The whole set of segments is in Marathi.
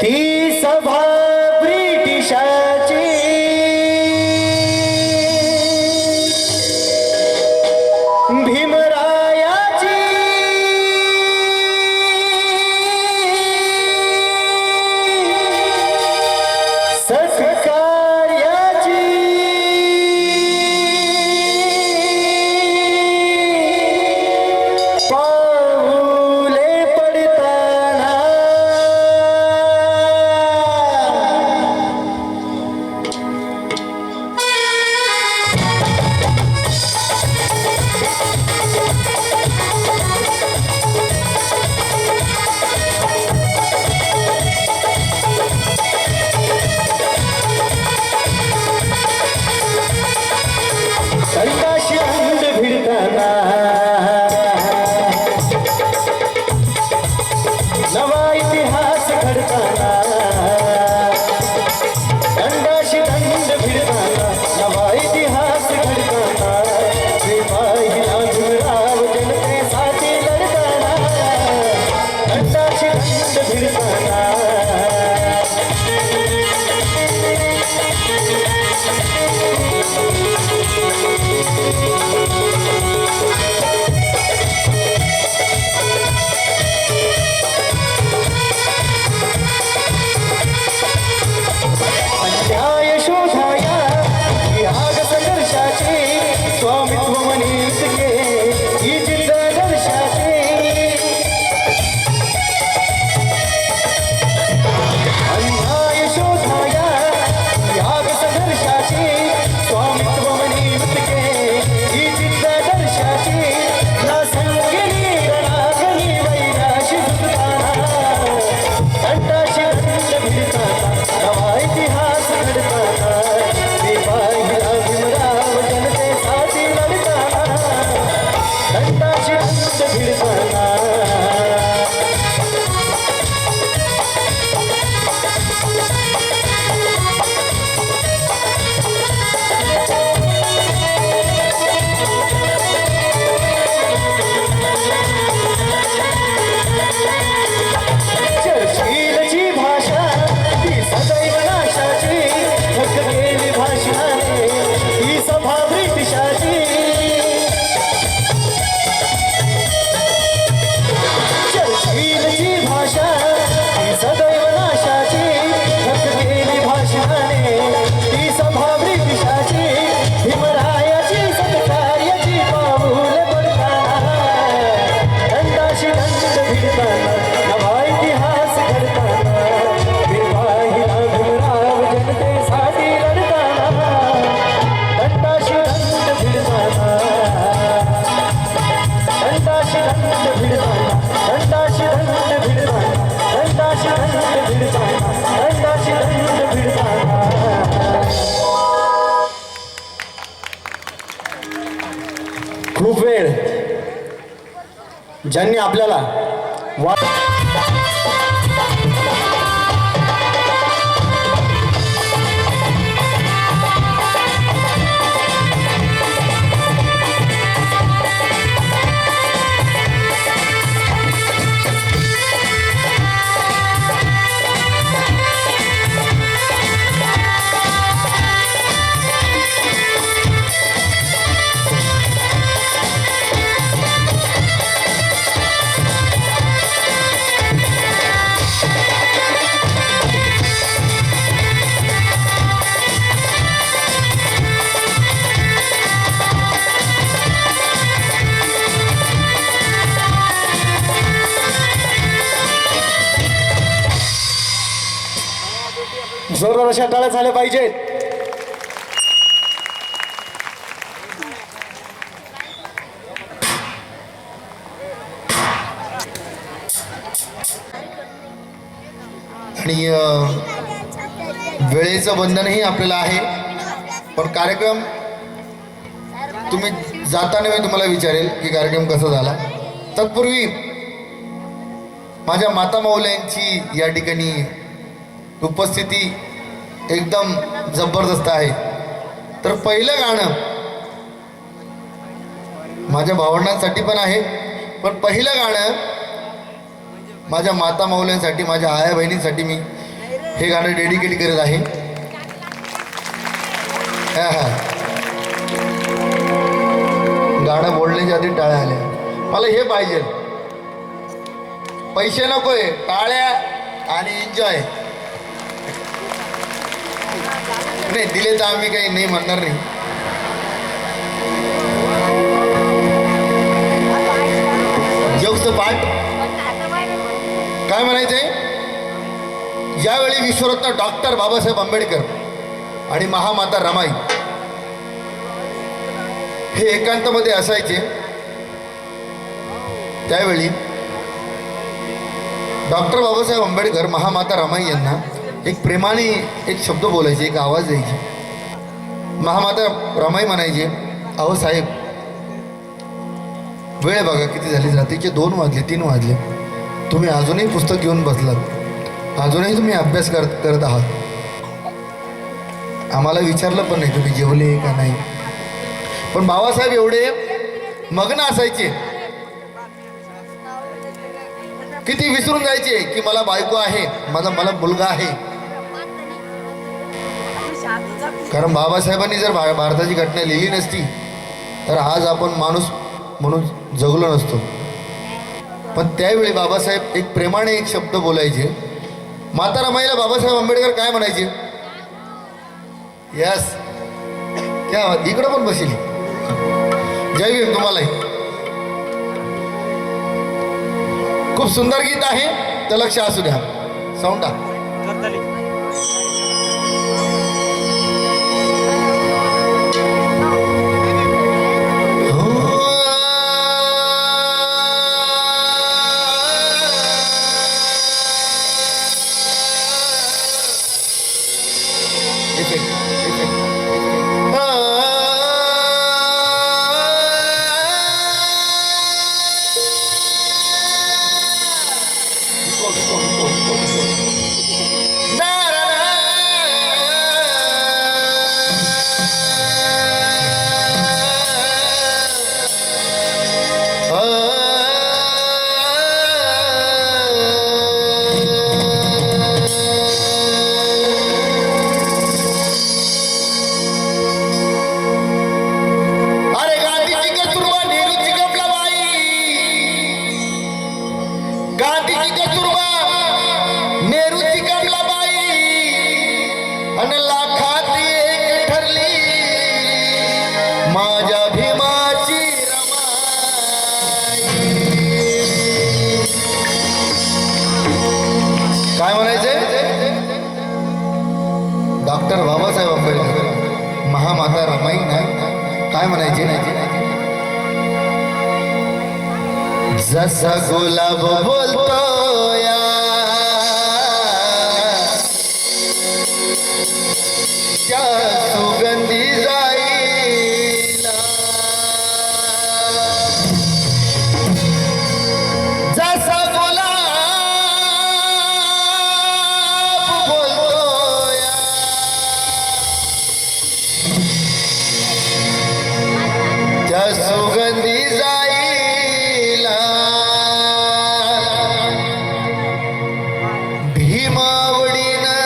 ती सभा ब्रिटिशाची भीमरायाची सत्कार्याची पाऊले पडताना संताशी अंड भिडताना नवा इतिहास घडताना दंडाशी दंड भिडताना नवा इतिहास घडताना श्रीमाईला भीमराव जनतेसाठी लढताना दंडाशी दंड भिडताना अन्याय शोधाया याग संघर्षाची स्वामित्व मनीष के ही जिद्द दर्शाची अन्याय शोधाया याग संघर्षाची स्वामित्व मनीष के ही जिद्द दर्शाची ना संगिनी रणागणी वैराशी सुताना दंडाशी दंड भिडताना नवा इतिहास घडताना श्रीमाईला भीमराव जनतेसाठी लढताना दंडाशी दंड भिडताना चर्चिलची भाषा ती सदैव नाशाची हक्क केली भाषणाने ही सभा ब्रिटिशाची चर्चिलची भाषा ती सदैव नाशाची हक्क केली भाषणाने ही सभा ब्रिटिशाची भीमरायाची सत्कार्याची पाऊले पडताना दंडाशी दंड भिडताना नवा इतिहास घडताना भीमरायाला भीमराव जनतेसाठी लढताना दंडाशी दंड भिडताना दंडाशी दंड भिडताना दंडाशी दंड भिडताना दंडाशी दंड भिडताना दंडाशी दंड भिडताना खूप वेळ ज्यांनी आपल्याला जोरदार अशा टाळ्या झाल्या पाहिजेत. आणि वेळेचं बंधनही आपल्याला आहे. पण कार्यक्रम तुम्ही जाताना मी तुम्हाला विचारेल की कार्यक्रम कसा झाला. तत्पूर्वी माझ्या माता मौल्यांची या ठिकाणी उपस्थिती एकदम जबरदस्त आहे. तर पहिलं गाणं माझ्या भावंडांसाठी पण आहे, पण पहिलं गाणं माझ्या माता मौल्यांसाठी, माझ्या आया बहिणींसाठी मी हे गाणं डेडिकेट करत आहे. हा हा, गाणं बोलण्याच्या आधी टाळ्या आल्या. मला हे पाहिजे, पैसे नकोय, टाळ्या आणि एन्जॉय. नाही दिले तर आम्ही काही नाही म्हणणार नाही. जोक्सचं पाठ काय म्हणायचंय. ज्यावेळी विश्वरत्न डॉक्टर बाबासाहेब आंबेडकर आणि महामाता रमाई हे एकांतामध्ये असायचे, त्यावेळी डॉक्टर बाबासाहेब आंबेडकर महामाता रमाई यांना एक प्रेमाने एक शब्द बोलायचे, एक आवाज द्यायचे. महामाता रमाई म्हणायचे, अहो साहेब, वेळ बघा किती झाली, रात्रीचे 2 वाजले 3 वाजले, तुम्ही अजूनही पुस्तक घेऊन बसलात, अजूनही तुम्ही अभ्यास करत आहात. आम्हाला विचारलं पण नाही तुम्ही जेवले का नाही. पण बाबासाहेब एवढे मग्न असायचे, किती विसरून जायचे की मला बायको आहे, मला मुलगा आहे. कारण बाबासाहेबांनी जर भारताची घटना लिहिली नसती तर आज आपण माणूस म्हणून जगलो नसतो. पण त्यावेळी बाबासाहेब एक प्रेमाने एक शब्द बोलायचे. माता रमाईला बाबासाहेब आंबेडकर काय म्हणायचे, यस क्या इकडं पण बसेल. जय भीम तुम्हालाही. खूप सुंदर गीत आहे, तर लक्ष असू द्या. साऊंड काय म्हणायचंय. डॉक्टर बाबासाहेब आंबेडकर महामाता रमाई नाही काय म्हणायचे. जसा गुलाब बोलतो या त्या सुगंधी जाईला, जसा सुगंधी जाईला, भीमावडीनं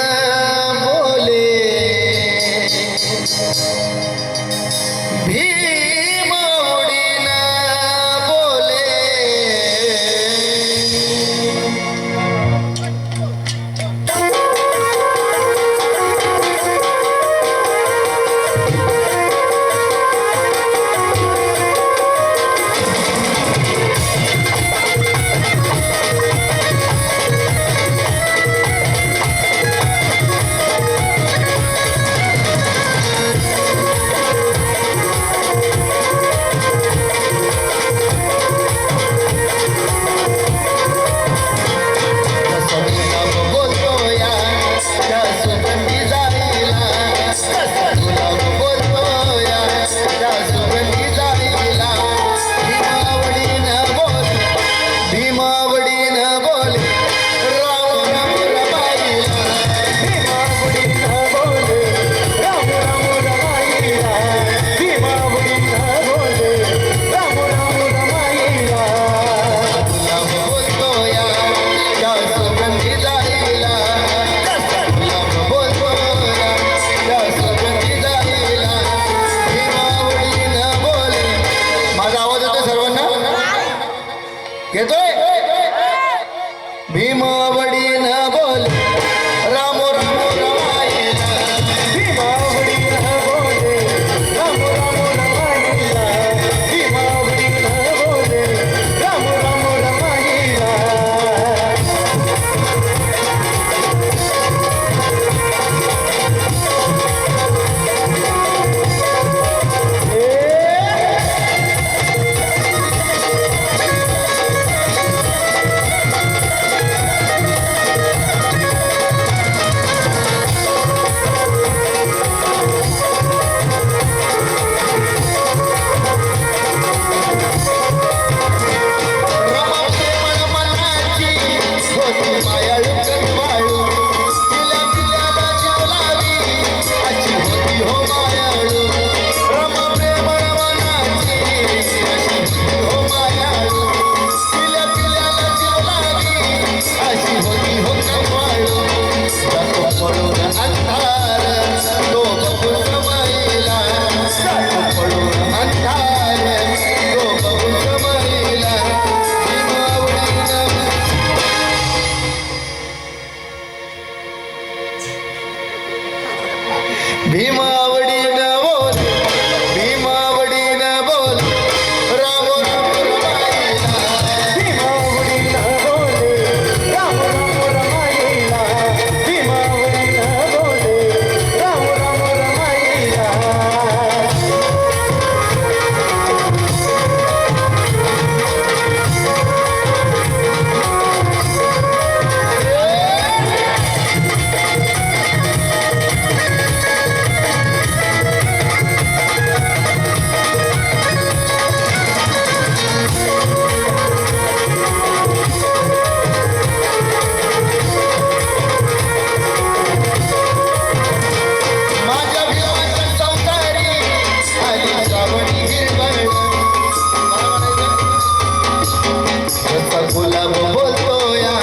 बोले, भीमावडीनं बोले. भीमावडीन बोल भीमावडीन बोल राम राम रमाईला भीमावडीला बोले राम राम रमाईला भीमावडीला बोले राम राम रमाईला माझ्या भीमाच्या संसारी आली श्रावणी हिरवळ रसा गुलाब बोलतोया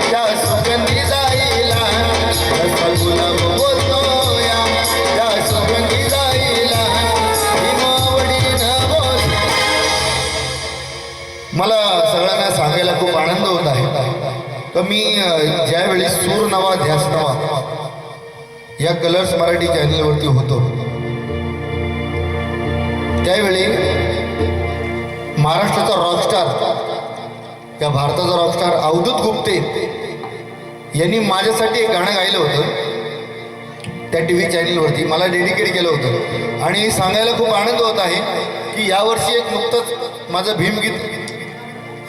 त्या सुगंधी जाईला रसा गुलाब बोलतोया त्या सुगंधी जाईला भीमावडीनं बोल. मला सगळ्यांना सांगायला खूप आनंद होत आहे तर मी ज्यावेळी सूर नवा ध्यास नवा या कलर्स मराठी चॅनलवरती होतो त्यावेळी महाराष्ट्राचा रॉकस्टार या भारताचा रॉकस्टार अवधूत गुप्ते यांनी माझ्यासाठी एक गाणं गायलं होतं त्या टी व्ही चॅनलवरती मला डेडिकेट केलं होतं आणि सांगायला खूप आनंद होत आहे की यावर्षी एक नुकतंच माझं भीमगीत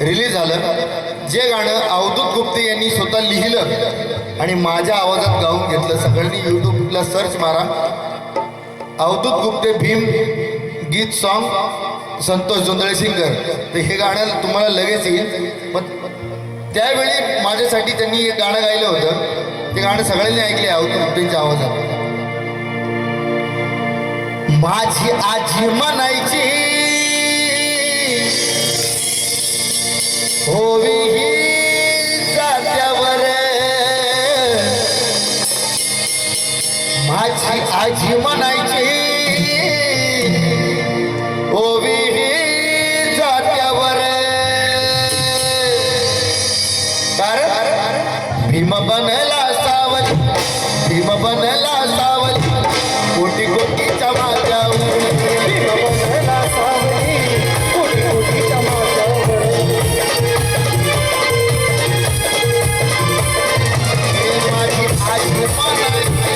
रिलीज झालं जे गाणं अवधूत गुप्ते यांनी स्वतः लिहिलं आणि माझ्या आवाजात गाऊन घेतलं. सगळ्यांनी यूट्यूबला सर्च मारा अवधूत गुप्ते भीम गीत सॉन्ग संतोष जोंधळे सिंगर तर हे गाणं तुम्हाला लगेच येईल. पण त्यावेळी माझ्यासाठी त्यांनी एक गाणं गायलं होतं ते गाणं सगळ्यांनी ऐकले अवधूत गुप्तेंच्या आवाजात. माझी आजी म्हणायची होवी ही जात्यावर माझी आजी म्हणायची होवी ही जात्यावर कारण भीम बनला सावली भीम बनला सावली कोटी कोटीच्या माथ्यावर भीमावडीला सावली कोटी कोटीच्या माथ्यावर माझी आजी म्हणायची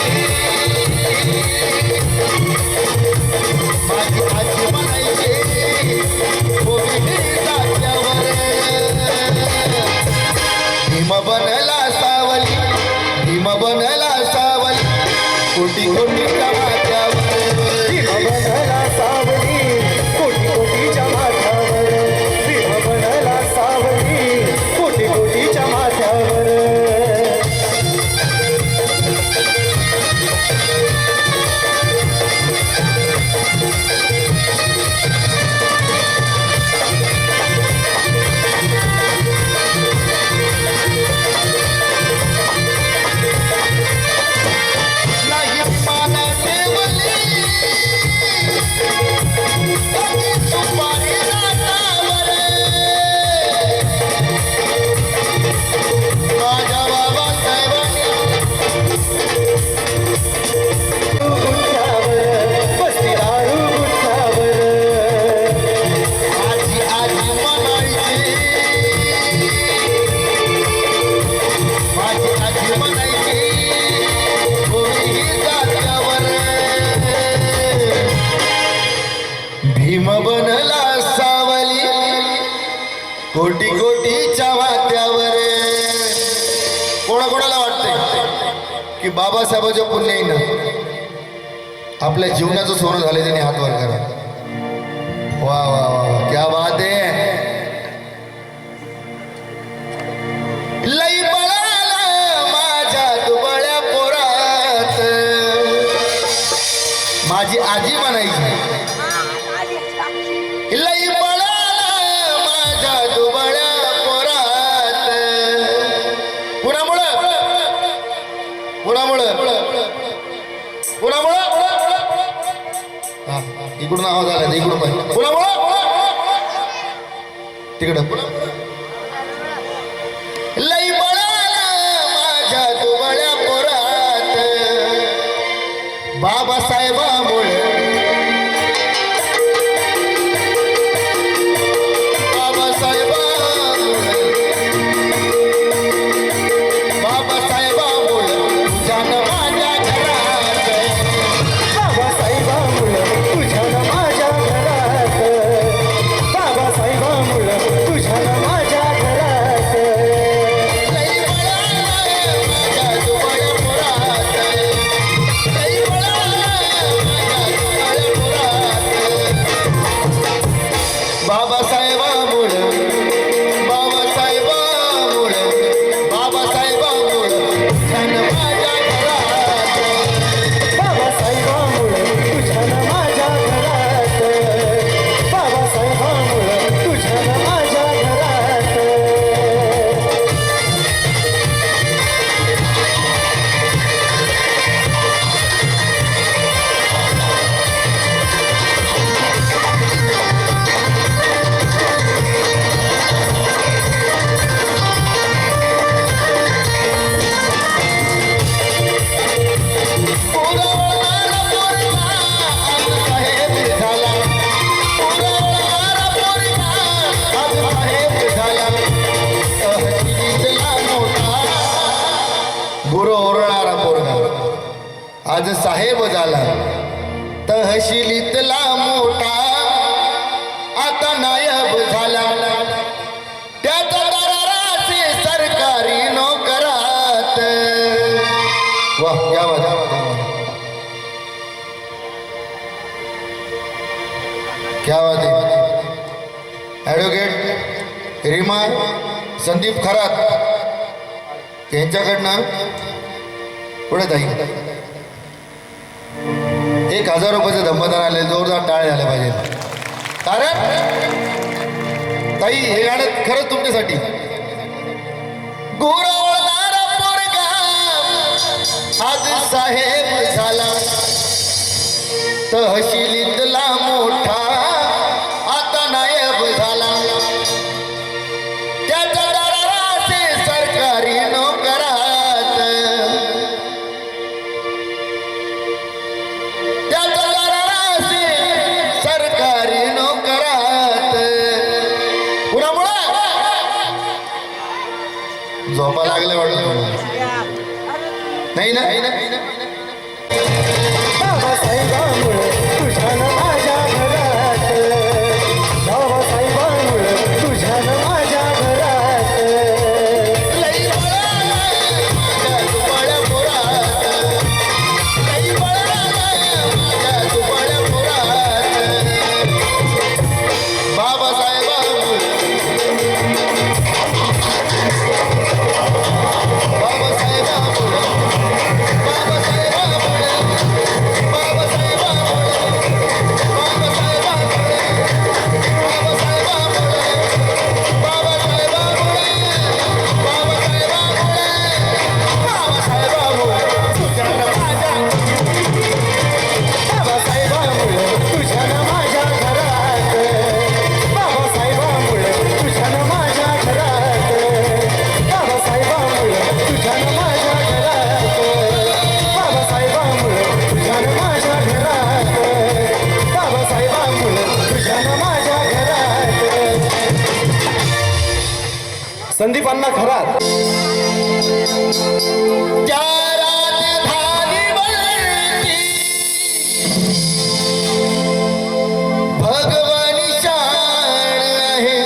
माझी आजी म्हणायची होवी जात्यावर भीम बनला सावली भीम बनला सावली कोटी कोटीच्या माथ्यावर भीमावडीला सावली कोटी कोटीच्या माथ्यावर भीमावडीला सावली कोटी कोटीच्या माथ्यावर नाही पाना ठेवली कधी सुपारी नाटावर माझ्या बाबासाहेबांनी गुंठावर बसती दारू गुंठावर माझी आजी म्हणायची माझी आजी म्हणायची होई जात्यावर भीम बनला सावली कोटी कोटीच्या वाट्यावर. कोणाकोणाला वाटतंय की बाबासाहेबांच्या पुण्याईनं आपल्या जीवनाचं सोनं झालं त्यांनी हात वर करा. वा वा वा क्या बात आहे. लई बळाला माझ्या दुबळ्या पोरात माझी आजी म्हणायची लई बळाला माझ्या दुबळ्या पोरात कुणामुळं कुणामुळं कुणामुळं हा इकडून आवाज आला इकडून पाहिजे कुणामुळं तिकडं लई बळाला माझ्या दुबळ्या पोरात बाबासाहेबामुळे बाबासाहेबामुळे तुझ्यानं माझ्या घरात बाबासाहेबामुळं तुझ्यानं माझ्या घरात बाबासाहेबामुळं तुझ्यानं माझ्या घरात लई बळाला माझ्या दुबळ्या मुरात लई बळाला माझ्या दुबळ्या मुरात बाबासाहेबामुळे बाबासाहेबामुळे बाबासाहेबामुळे तुझ्यानं माझ्या घरात बाबासाहेबामुळं तुझ्यानं माझ्या घरात बाबासाहेबामुळं तुझ्यानं माझ्या घरात पुरवणारा पोरगा आज साहेब झाला पुरवणारा पोरगा आज साहेब झाला तहसीलीतला मोठा गुरु ओरणारा पोरगा आज साहेब झाला तहसीलीतला मोठा आता नायब झाला त्याचा दराराचे सरकारी नोकरात वाह क्या बात है क्या बात है ॲडव्होकेट रीमा संदीप खरात यांच्याकडनं पुढे ताई 1000 रुपयाचं धम्मदान आले जोरदार टाळे झाले पाहिजे कारण ताई हे गाणं खरंच तुमच्यासाठी गुरवणारा पोरगा आज साहेब झाला तहसीलीतला मोठा आता नायब झाला त्याच्या दराराचे सरकारी नोकरात त्याच्या दराराचे सरकारी नोकरात कुणामुळे झोपा लागले वाटलं नाही ना बाबासाहेबामुळं तुझ्यानं माझ्या घरात बाबासाहेबामुळं तुझ्यानं माझ्या घरात लई बळाला माझ्या दुबळ्या मुरात लई बळाला माझ्या दुबळ्या मुरात बाबासाहेबामुळे बाबासाहेबामुळे बाबासाहेबामुळे बाबासाहेबामुळं तुझ्यानं माझ्या घरात बाबासाहेबामुळं तुझ्यानं माझ्या घरात बाबासाहेबामुळं तुझ्यानं माझ्या घरात बाबासाहेबामुळं तुझ्यानं माझ्या घरात बाबासाहेबामुळं तुझ्यानं माझ्या घरात संदीप अण्णा खरात त्या राजधानीवरती भगवानी शान आहे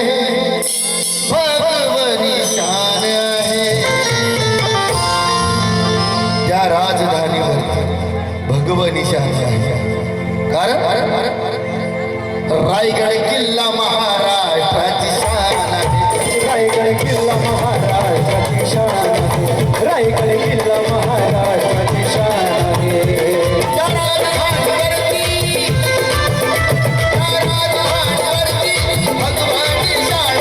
भगवानी शान आहे त्या राजधानीवरती भगवानी शान आहे कारण रायगड किल्ला महाराष्ट्राची शान आहे रायगड किल्ला महाराष्ट्राची शान आहे रायगड किल्ला महाराष्ट्राची शान आहे त्या राजधानीवरती भगवानी शान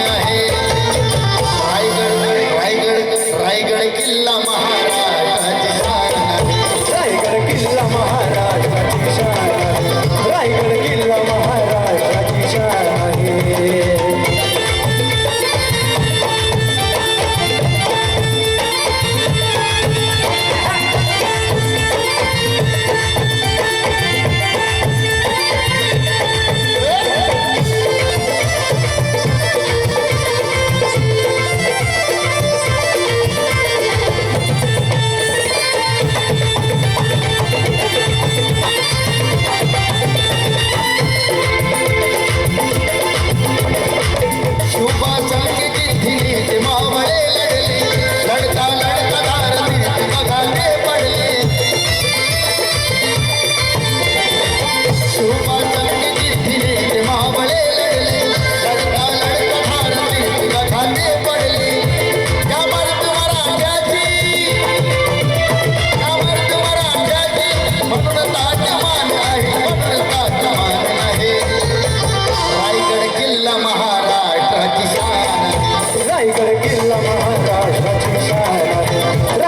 आहे रायगड किल्ला महाराष्ट्राची शान आहे रायगड किल्ला महाराष्ट्राची शान आहे रायगड किल्ला महाराष्ट्राची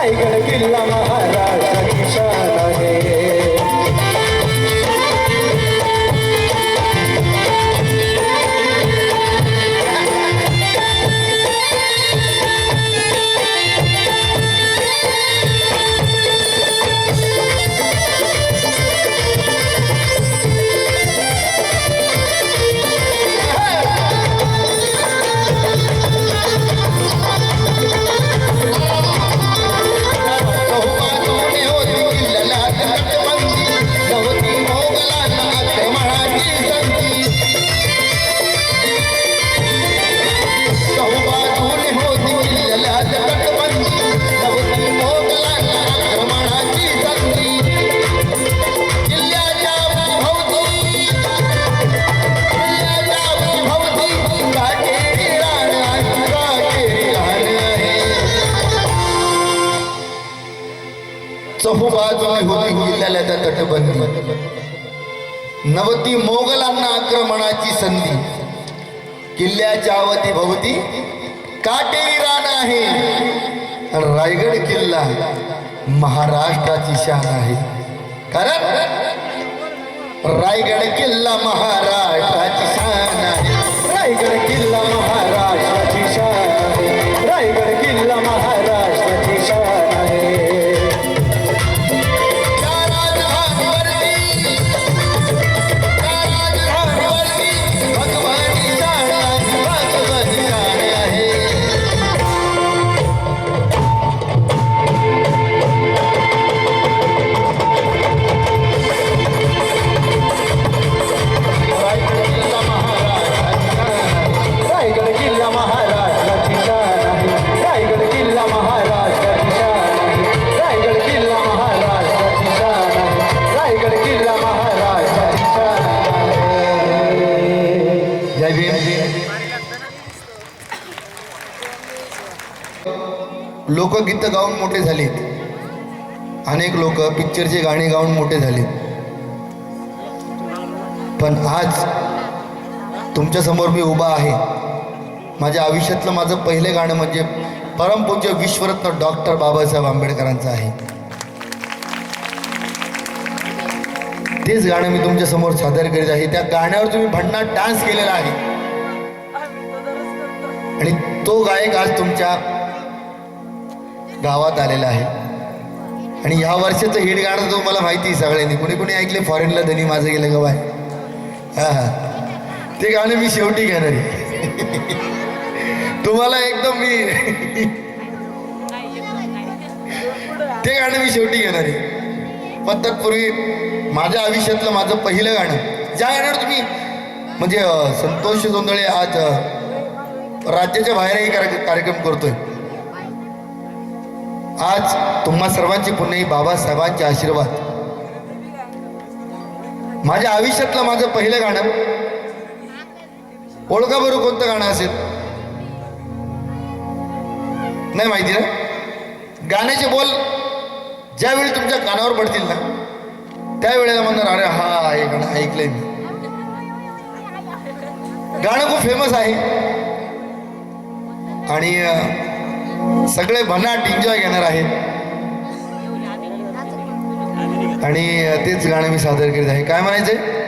रायगड किल्ला महाराष्ट्राची शान आहे चहुबाजूने होती किल्ल्याच्या तटबंदी नवती मोगलांना आक्रमणाची संधी किल्ल्याच्या अवती भोवती काटेरी रान आहे आणि रायगड किल्ला महाराष्ट्राची शान आहे कारण रायगड किल्ला महाराष्ट्राची शान आहे रायगड किल्ला महाराष्ट्राची शान आहे रायगड किल्ला महाराष्ट्राची शान आहे लोकगीत गाऊन मोठे झालेत अनेक लोक पिक्चरचे गाणे गाऊन मोठे झालेत पण आज तुमच्या समोर मी उभा आहे माझ्या आयुष्यातलं माझं पहिलं गाणं म्हणजे परमपूज्य विश्वरत्न डॉक्टर बाबासाहेब आंबेडकरांचं आहे तेच गाणं मी तुमच्या समोर सादर करीत आहे त्या गाण्यावर तुम्ही भन्नाट डान्स केलेला आहे आणि तो गायक आज तुमच्या गावात आलेला आहे आणि ह्या वर्षाचं हिट गाणं तुम्हाला माहिती आहे सगळ्यांनी कुणी कुणी ऐकले फॉरेनला धनी माझं गेलं गवाय हा हा ते गाणं मी शेवटी घेणार आहे तुम्हाला एकदम मी ते गाणं मी शेवटी घेणार आहे पण तत्पूर्वी माझ्या आयुष्यातलं माझं पहिलं गाणं ज्या गाण्यावर तुम्ही म्हणजे संतोष जोंधळे आज राज्याच्या बाहेरही कार्यक्रम करतोय आज तुम्हा सर्वांची पुन्हा बाबासाहेबांचे आशीर्वाद माझ्या आयुष्यातलं माझं पहिलं गाणं ओळखा बरं कोणतं गाणं असेल नाही माहिती ना गाण्याचे बोल ज्यावेळी तुमच्या कानावर पडतील ना त्यावेळेला म्हणणार अरे हा हे गाणं ऐकलंय मी गाणं खूप फेमस आहे आणि सगळे भन्नाट एन्जॉय घेणार आहेत आणि तेच गाणं मी सादर करीत आहे काय म्हणायचंय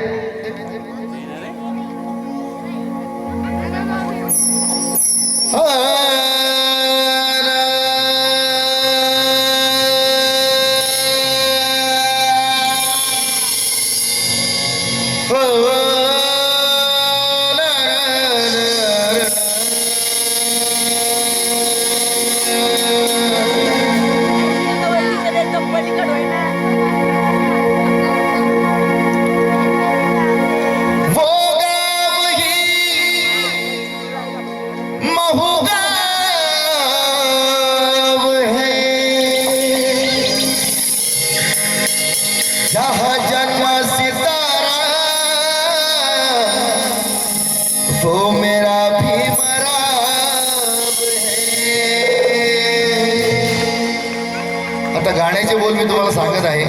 गाण्याचे बोल मी तुम्हाला सांगत आहे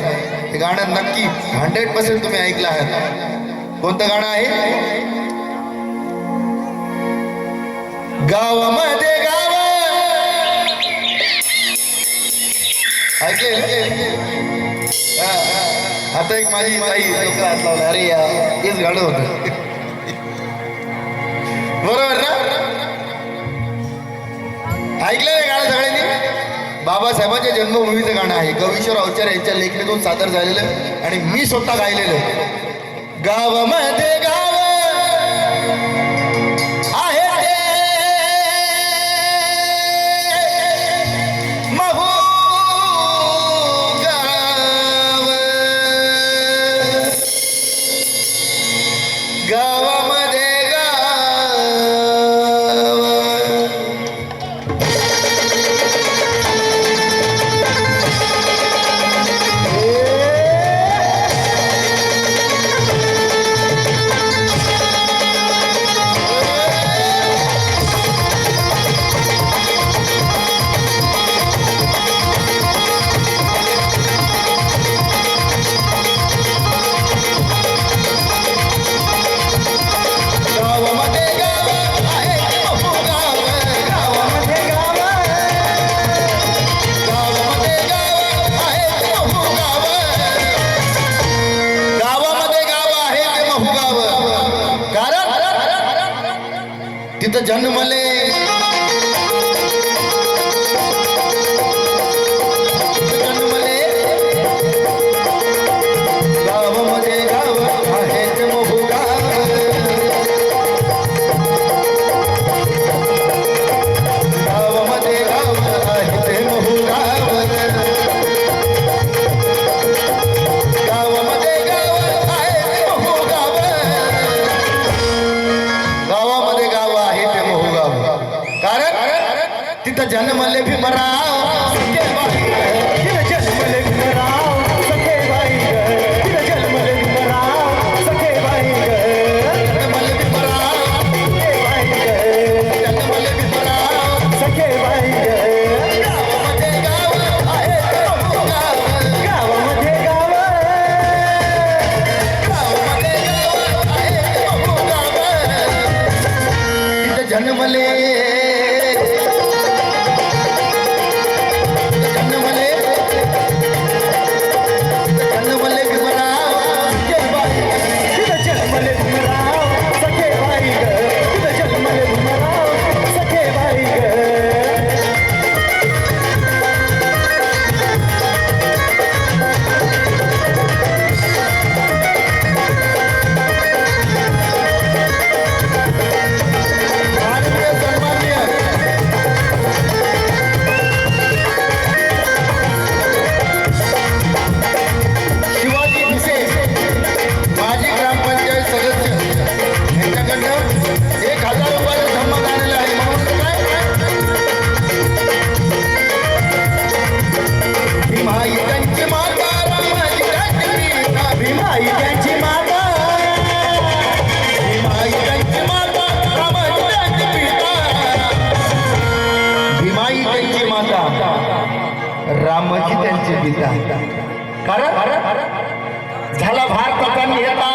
हे गाणं नक्की 100% तुम्ही ऐकलं आहात कोणतं गाणं आहे गावामध्ये गाव आता एक माझी ताई डोक्यात हात लावला, अरे या हेच गाणं होतं. बरोबर ना? ऐकलं हे गाणं सगळ्यांनी? बाबासाहेबांच्या जन्मभूमीचं गाणं आहे. कवीश्वर अवचार यांच्या लेखणीतून सादर झालेलं आणि मी स्वतः गायलेलं. गावामध्ये गाव आहे ते महू गाव, गावामध्ये तिथं जन्मले गावामध्ये गाव आहे ते महू गाव, गावामध्ये गाव आहे ते महू गाव, गावामध्ये गाव आहे ते महू गाव, गावामध्ये गाव आहे ते महू गाव. कारण तिथं जन्मले भीमराव सखेबाई, तिथं जन्मले भीमराव सखेबाई, तिथं जन्मले भीमराव सखेबाई, जन्मले भीमराव सखेबाई, जन्मले भीमराव सखेबाई. गावामध्ये गाव आहे ते महू गाव, गावामध्ये गाव, गावामध्ये गाव आहे ते महू गाव. तिथं जन्मले रामजी त्यांचे पिता. कारण झाला भारताचा नेता,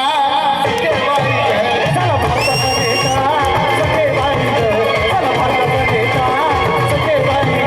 झाला भारताचा नेता सखेबाई, झाला भारताचा नेता सखेबाई.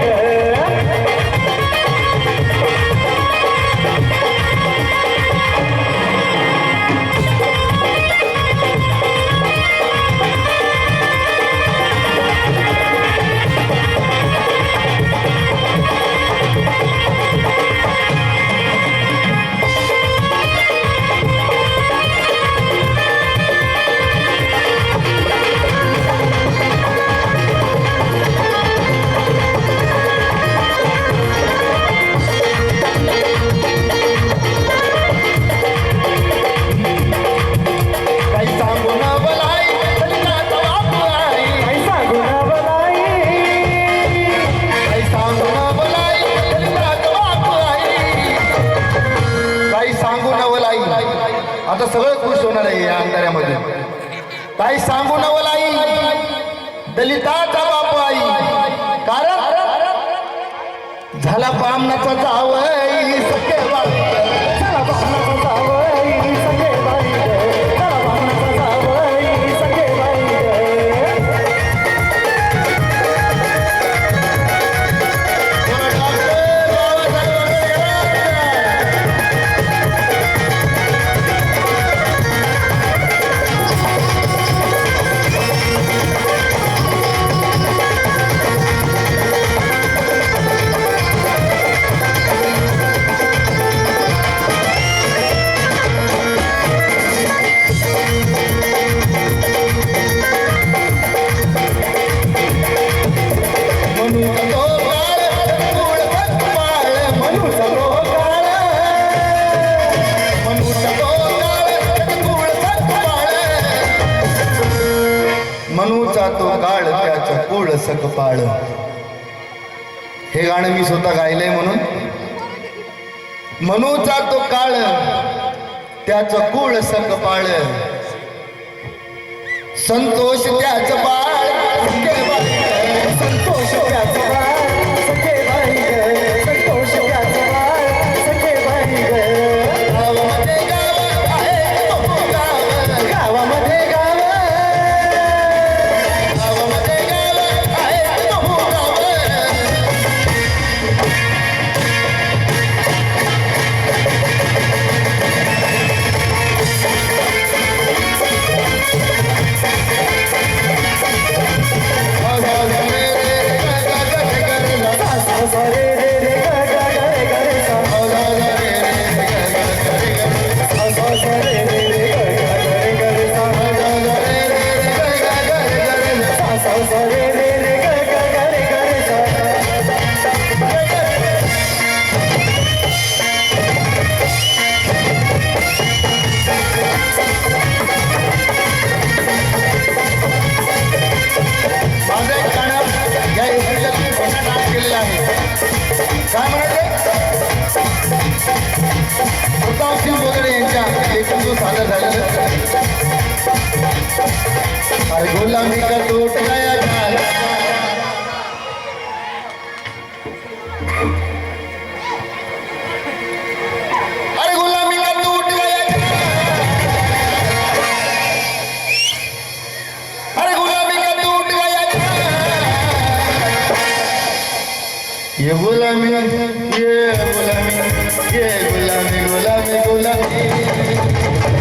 आता सगळं खुश होणार आहे या अंधाऱ्यामध्ये. काही सांगू नवल आई, दलिताचा बाप आई, कारण झाला बामणाचा जावई सखेबाई, झाला बामणाचा जावई सखेबाई, झाला बामणाचा जावई सखेबाई. सकपाळ. हे गाणं मी स्वतः गायलंय म्हणून. मनूचा तो काळ त्याचं कुळ सकपाळ, संतोष त्याच बाळ संतोष त्याचं बाळ सखे बाई ग, संतोष त्याचं बाळ सखे बाई ग. गावामध्ये गाव आहे तो गाव, गावामध्ये गाव, गावामध्ये गाव आहे तो गाव. सा रे रे रे ग ग ग रे ग रे सा. सा रे रे रे ग ग ग रे ग रे सा. सा रे रे रे ग ग ग रे ग रे सा. माझं एक गाणं या एप्रिलला मी पुन्हा डान्स केलेला आहे. काय म्हणाले? प्रतापसिंह बोगडे यांच्या लेखन जो सादर झालेलं. अरे गुलामी का तोट गया काल, अरे गुलामी का टूट गया काल, अरे गुलामी का टूट गया काल. ये गुलामी ये गुलामी ये गुलामी गुलामी गुलामी.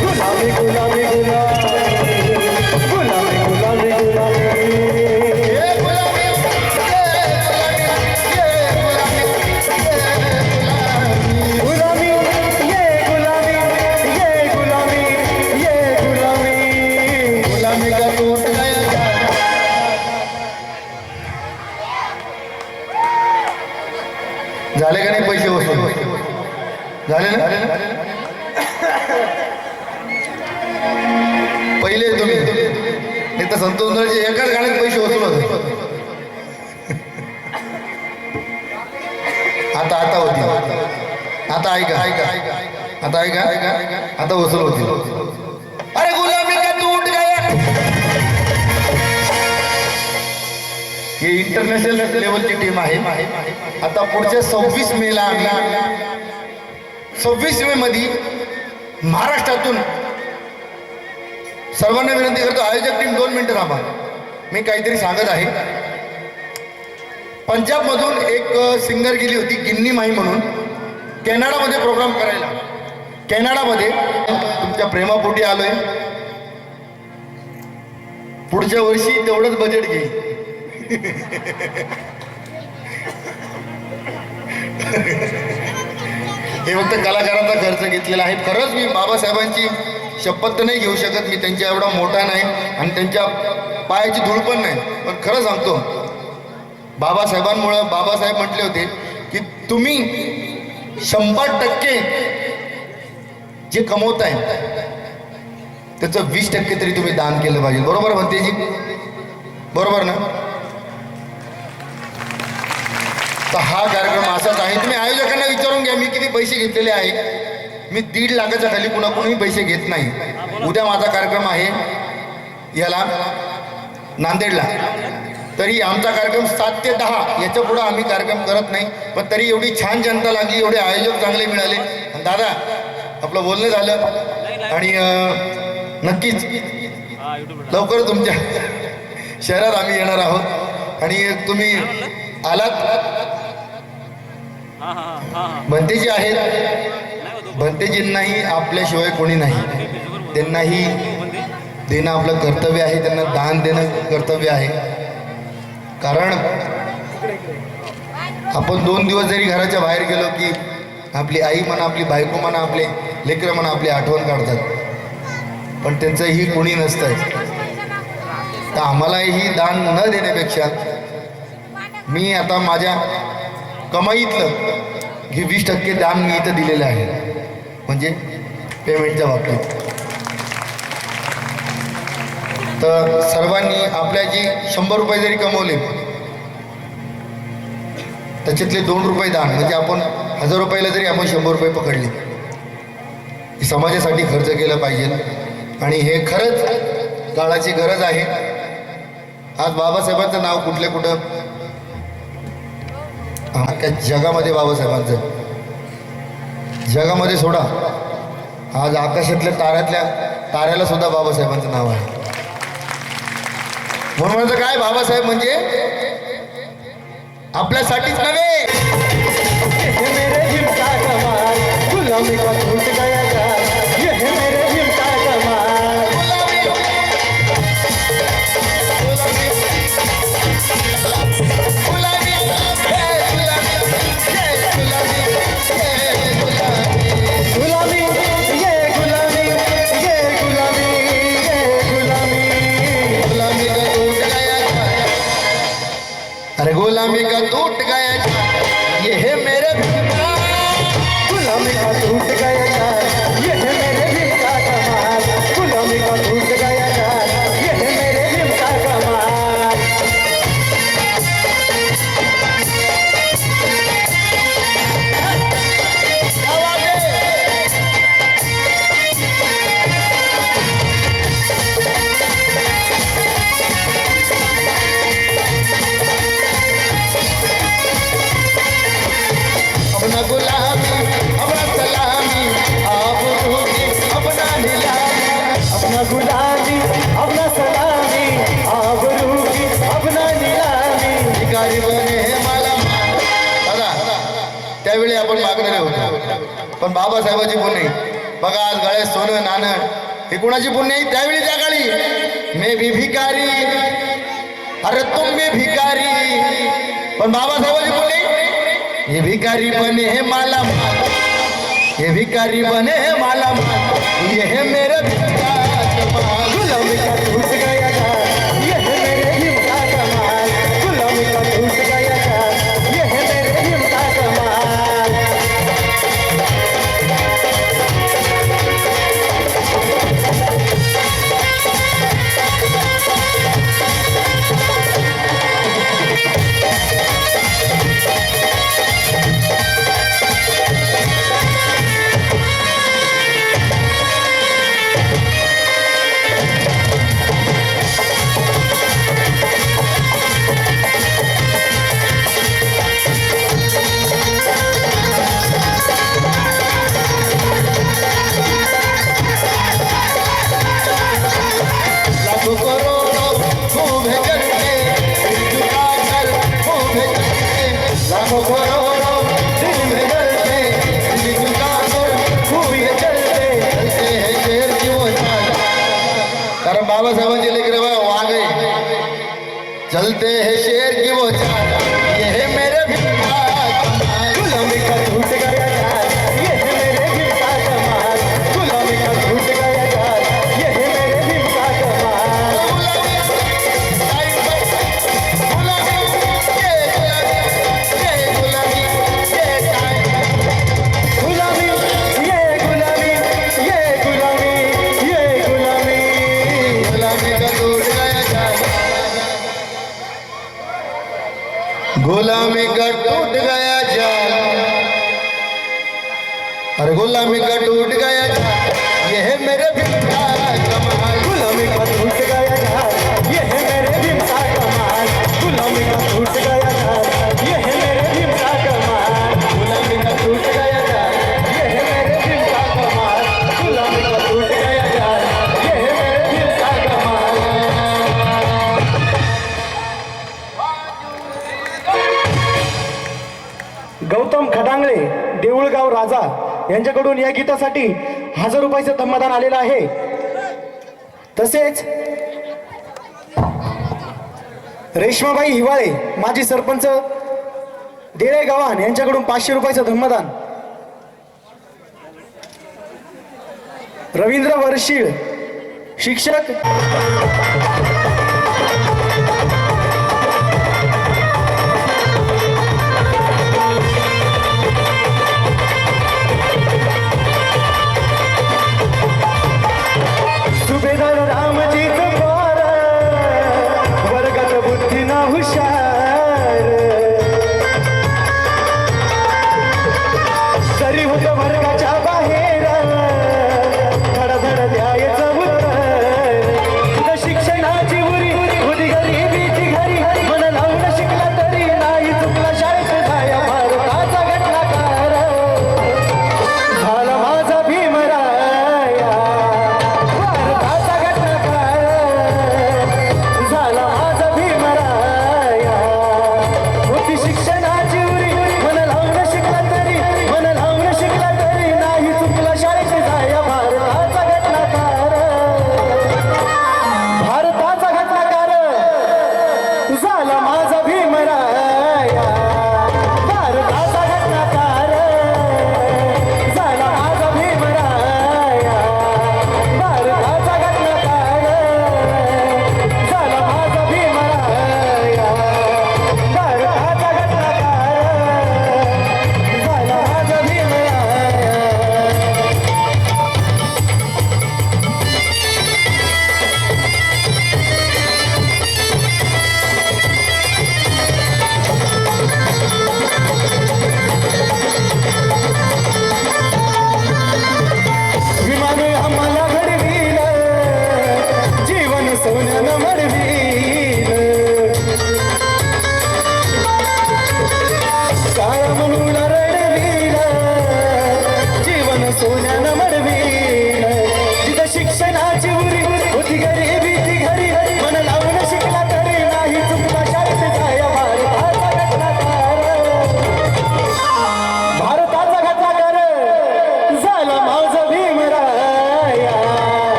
गुलामी गुलामी गुलामी गुलामी गुलामी गुलामी. ये गुलामी गुलामी ये गुलामी ये गुलामी ये गुलामी. गुलामी का टूट गया काल. झाले का नाही पैसे वसूल? झाले ना? पहिले तुम्ही नाही तर संतोष नरचे एकाच गाण्यात पैसे वसूल होते. आता होती. आता ऐका आता ऐका आता वसूल होतील. अरे गुलामी का टूट गया. ही इंटरनॅशनल लेवलची टीम आहे. आता पुढच्या 26 मेला आम्ही 26 मे मध्ये महाराष्ट्रातून सर्वांना विनंती करतो. आयोजक टीम 2 मिनिटं थांबा, मी काहीतरी सांगत आहे. पंजाबमधून एक सिंगर गेली होती गिन्नी माई म्हणून कॅनडामध्ये प्रोग्राम करायला. कॅनडामध्ये तुमच्या प्रेमापोटी आलोय. पुढच्या वर्षी तेवढंच बजेट घेईल. हे फक्त कलाकारांचा खर्च घेतलेला आहे. खरंच मी बाबासाहेबांची शपथ तर नाही घेऊ शकत, मी त्यांच्या एवढा मोठा नाही आणि त्यांच्या पायाची धूळ पण नाही, पण खरं सांगतो बाबासाहेबांमुळं बाबासाहेब म्हटले होते की तुम्ही 100% जे कमवताय त्याचं 20% तरी तुम्ही दान केलं पाहिजे. बरोबर म्हणते जी? बरोबर ना? तर हा कार्यक्रम असाच आहे. तुम्ही आयोजकांना विचारून घ्या मी किती पैसे घेतलेले आहे. मी 1.5 लाखाच्या खाली कुणाकडूनही पैसे घेत नाही. उद्या माझा कार्यक्रम आहे याला नांदेडला, तरी आमचा कार्यक्रम 7 ते 10 याच्या पुढं आम्ही कार्यक्रम करत नाही. पण तरी एवढी छान जनता लागली, एवढे आयोजक चांगले मिळाले. दादा आपलं बोलणं झालं आणि नक्कीच लवकर तुमच्या शहरात आम्ही येणार आहोत आणि तुम्ही आलात. भंतेजी आहेत, भंतेजींनाही आपल्याशिवाय कोणी नाही. त्यांनाही देणं आपलं कर्तव्य आहे, त्यांना दान देणं कर्तव्य आहे. कारण आपण 2 दिवस जरी घराच्या बाहेर गेलो की आपली आई म्हणा, आपली बायको म्हणा, आपले लेकरं म्हणा आपली आठवण काढतात, पण त्यांचंही कोणी नसतं. तर आम्हालाही दान न देण्यापेक्षा मी आता माझ्या कमाईतलं हे 20% दान मी इथं दिलेलं आहे, म्हणजे पेमेंटच्या बाबतीत. तर सर्वांनी आपल्या जी 100 रुपये जरी कमवले त्याच्यातले 2 रुपये दान, म्हणजे आपण 1000 रुपयाला जरी आपण 100 रुपये पकडले, ही समाजासाठी खर्च केलं पाहिजे. आणि हे खरंच काळाची गरज आहे. आज बाबासाहेबांचं नाव कुठल्या कुठं अख्ख्या जगामध्ये, बाबासाहेबांचं जगामध्ये सोडा, आज आकाशातल्या ताऱ्याला सुद्धा बाबासाहेबांचं नाव आहे. म्हणून म्हणतं काय, बाबासाहेब म्हणजे आपल्यासाठीच नव्हे, ये मेरे दिल का कमाल, गुलामी का टूट गया जाल, ये है मेरे दिल का कमाल. गुलामी, ये गुलामी, ये गुलामी, ये गुलामी. गुलामी का टूट गया जाल. अरे गुलामी का टूट गया जाल, ये है मेरे गुलामी का टूट गया जाल, ये है मेरे दिल का कमाल. गुलामी का टूट गया जाल, ये है मेरे दिल का कमाल. अपना गुलामी, अपना सलामी, आप रूठी, अपना नीलामी. अपना गुलामी, अपना सलामी, आबरू की अपना नीलामी. भिकारी बने हे मला दादा, त्यावेळी आपण मागणारे होतो, पण बाबासाहेबाची पुण्य बघा, आज गळ्यात सोनं नाणं हे कुणाची पुण्य आहे? त्यावेळी त्या काळी मे भी भिकारी, अरे तुम भी भिकारी, पण बाबासाहेबाची पुण्य ये भिकारी बने हे माला माल, ये भिकारी बने हे माला माल, ये है मेरे कमाल. गुलामी का टूट गया जाल, ये है मेरे दिल का कमाल. गुलामी का टूट गया जाल, ये है मेरे दिल का कमाल. लाखों करोड़ों खूब है करके, झुकाकर खूब है करके, लाखों करोड़ों दिल में जलते, झुकाकर खूब ये चलते. चलते हैं शेर की वो चाल. कारण बाबासाहेबांचे लेकरं बघा वाघ आहे. चलते हैं शेर की वो चाल, ये है मेरे भिका कमाल. गुलामी का टूट गया जाल, ये है मेरे दिल का कमाल. गुलामी का टूट गया जाल, ये है मेरे दिल का कमाल. गुलामी, ये गुलामी, ये गुलामी, ये गुलामी. गुलामी का टूट गया जाल, अरे गुलामी का टूट गया जाल, ये है मेरे भिका कमाल. गुलामी का टूट गया जाल, ये है मेरे दिल का कमाल. गुलामी का टूट गया जाल, ये है मेरे दिल का कमाल. गुलामी का टूट गया जाल, ये है मेरे दिल का कमाल. गुलामी का टूट गया जाल, ये है मेरे दिल का कमाल. गौतम खडांगळे, देऊळगाव राजा यांच्याकडून या गीतासाठी 1000 रुपयाचं धम्मदान आलेलं आहे. तसेच रेश्माबाई हिवाळे, माजी सरपंच देळे गव्हाण यांच्याकडून 500 रुपयाचं धम्मदान. रवींद्र वर्षीळ, शिक्षक, सुभेदार रामजीत पवार, वर्गात बुद्धी ना हुशार.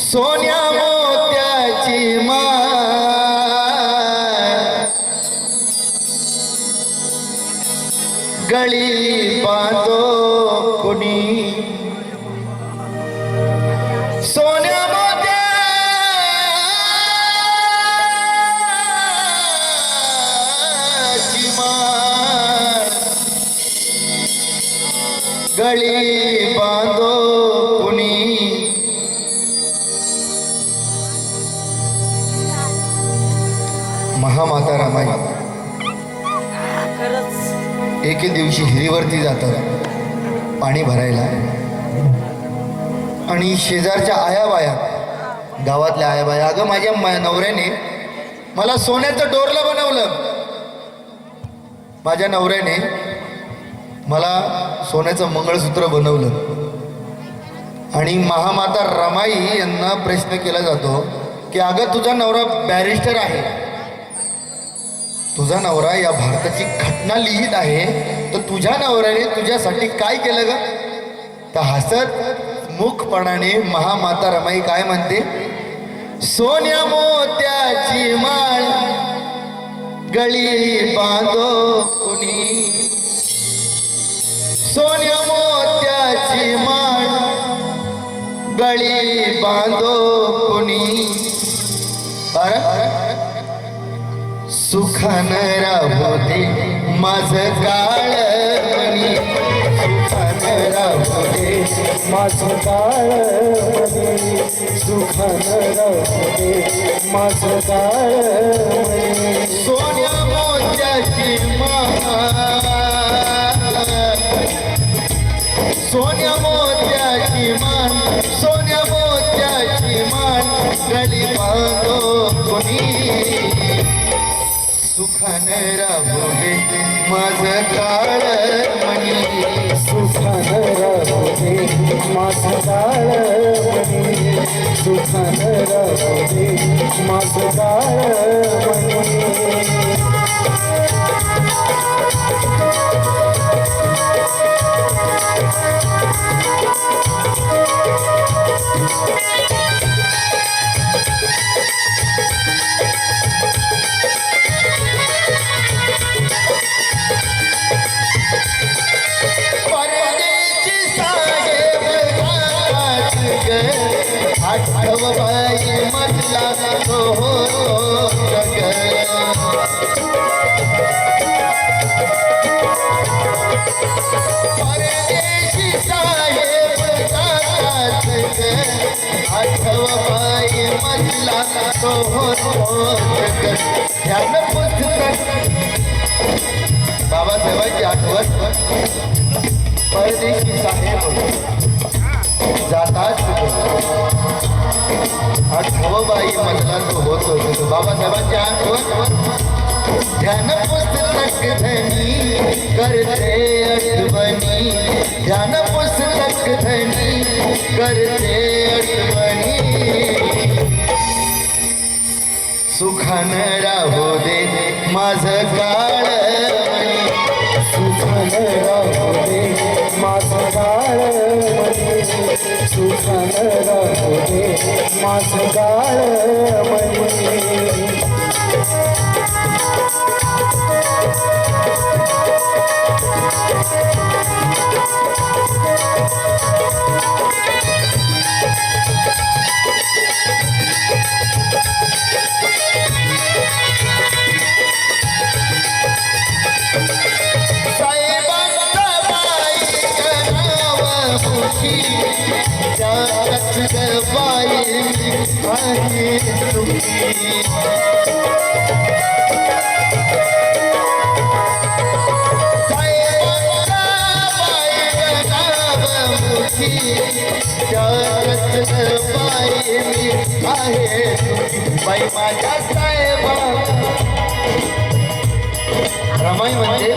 सोन्या मोत्याची माळ गळी बांधो कुणी सोन्या मोत्याची माळ गळी बांधो कुणी महामाता रमाई एके दिवशी हिरीवरती जातात पाणी भरायला आणि शेजारच्या आयाबाया गावातल्या आयाबाया अगं माझ्या नवऱ्याने मला सोन्याचं डोरलं बनवलं माझ्या नवऱ्याने मला सोन्याचं मंगळसूत्र बनवलं आणि महामाता रमाई यांना प्रश्न केला जातो की अगं तुझा नवरा बॅरिस्टर आहे तुझा नवरा या भारताची घटना लिहित आहे तर तुझ्या नवऱ्याने तुझ्यासाठी काय केलं ग तर हसत मुखपणाने महामाता रमाई काय म्हणते सोन्या मोत्याची माळ गळी बांधो कुणी सोन्या मोत्याची माळ गळी बांधो कुणी सुखानं राहू दे माझं काळमणी सुखानं राहू दे माझं काळमणी सुखानं राहू दे माझं काळमणी सोन्या मोत्याची माळ सोन्या मोत्याची माळ सोन्या मोत्याची माळ गळी बांधो कोणी सुखानं राहू दे माझं काळमणी सुखानं राहू दे माझं काळमणी सुखानं राहू दे माझं काळमणी आठव बाई मधला तो परदेशी साहेब आठव बाई मधला तो ध्यान पुस्तक बाबासाहेबांची आठवण परदेशी साहेब जातात आठवबाई मधला तो होतो बाबासाहेबांची आठवण ध्यान पुस्तक धनी करते आठवणी ध्यान पुस्तक धनी करते आठवणी सुखानं राहू दे माझं काळमणी सुखानं राहू दे माझं काळमणी सुखानं राहू दे माझं काळमणी बाई माझ्या साहेबा रमाई म्हणजे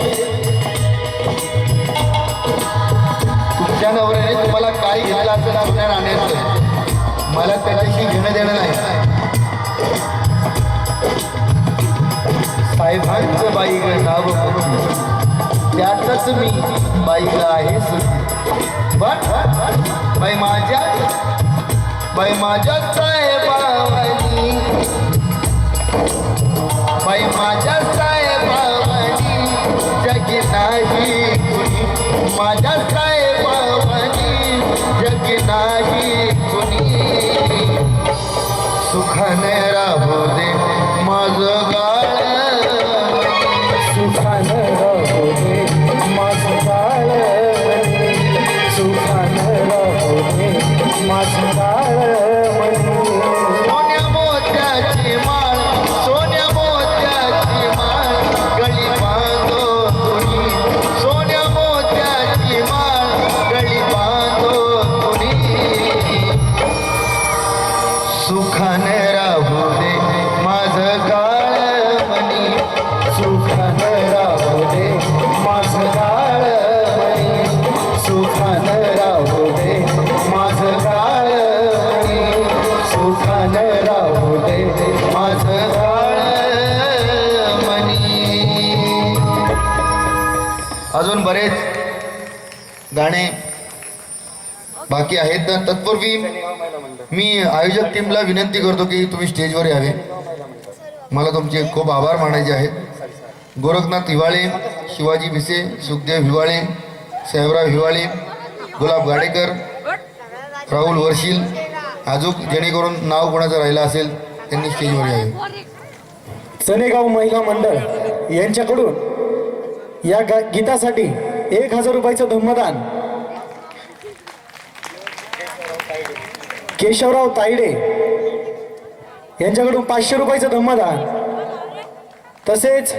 तुमच्या नवऱ्याने तुम्हाला काय घेतलं असेल आपल्या राहण्याचं मला त्याच्याशी घेणं देणं नाही साहेबांचं बाईग नाव करून त्यातच मी बाईग आहे पण बाई माझ्या बाई माझ्या साहेबावानी, बाई माझ्या साहेबावानी जगी नाही कुणी, माझ्या साहेबावानी जगी नाही कुणी. सुखाने राहू दे माझं बाळ, सुखानं राहू दे माझं बाळ, सुखानं राहू दे माझं बाळ. सोन्या मोत्याची माळ, सोन्या मोत्याची माळ गळी बांधो तुनी, सोन्या मोत्याची माळ गळी बांधो तुनी. सुखाने राहू दे माझं काळ मनी, सुखानं राहू दे माझं बाळ, सुखानं राहू दे माझं बाळ, सुखानं राहू दे माझं बाळ. अजून बरेच गाणे बाकी आहेत. तर तत्पूर्वी मी आयोजक टीमला विनंती करतो की तुम्ही स्टेजवर यावे. मला तुमचे खूप आभार मानायचे आहेत. गोरखनाथ हिवाळे, शिवाजी भिसे, सुखदेव हिवाळे, साहेबराव हिवाळे, गुलाब गाडेकर, राहुल वर्शील, अजून जेणेकरून नाव कोणाचं राहिलं असेल त्यांनी स्टेजवर यावे. चनेगाव महिला मंडळ यांच्याकडून या गीतासाठी 1000 रुपयाचं धम्मदान. केशवराव तायडे यांच्याकडून 500 रुपयाचं धम्मदान. तसेच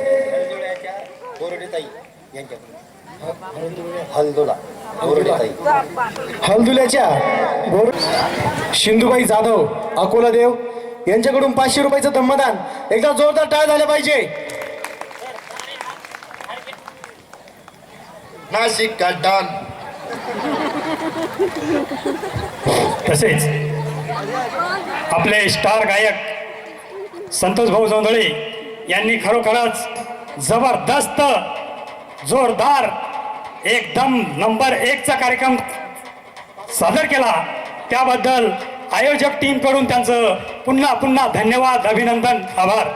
हलदुल्याच्या शिंदूबाई जाधव अकोला देव यांच्याकडून 500 रुपयाचं धम्मदान. एकदा जोरदार टाळ झाले पाहिजे. नाशिक का डान. तसेच आपले स्टार गायक संतोष भाऊ जोंधळे यांनी खरोखरच जबरदस्त जोरदार एकदम नंबर 1चा कार्यक्रम सादर केला. त्याबद्दल आयोजक टीमकडून त्यांचं पुन्हा पुन्हा धन्यवाद, अभिनंदन, आभार.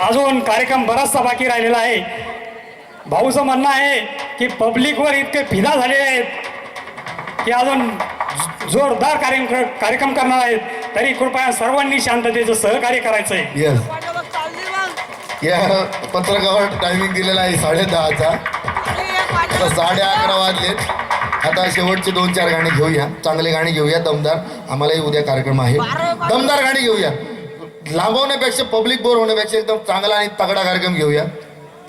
अजून कार्यक्रम बराचसा बाकी राहिलेला आहे. भाऊचं म्हणणं आहे की पब्लिकवर इतके फिदा झालेले आहेत की अजून जोरदार कार्यक्रम करणार आहेत. तरी कृपया सर्वांनी शांततेचं सहकार्य करायचं आहे. येस, या पत्रकावर टायमिंग दिलेला आहे 10:30चा. आता 11:30 वाजलेत. आता शेवटचे 2-4 गाणी घेऊया, चांगले गाणी घेऊया, दमदार. आम्हालाही उद्या कार्यक्रम आहे, दमदार गाणी घेऊया. लांबवण्यापेक्षा, पब्लिक बोर होण्यापेक्षा एकदम चांगला आणि तगडा कार्यक्रम घेऊया.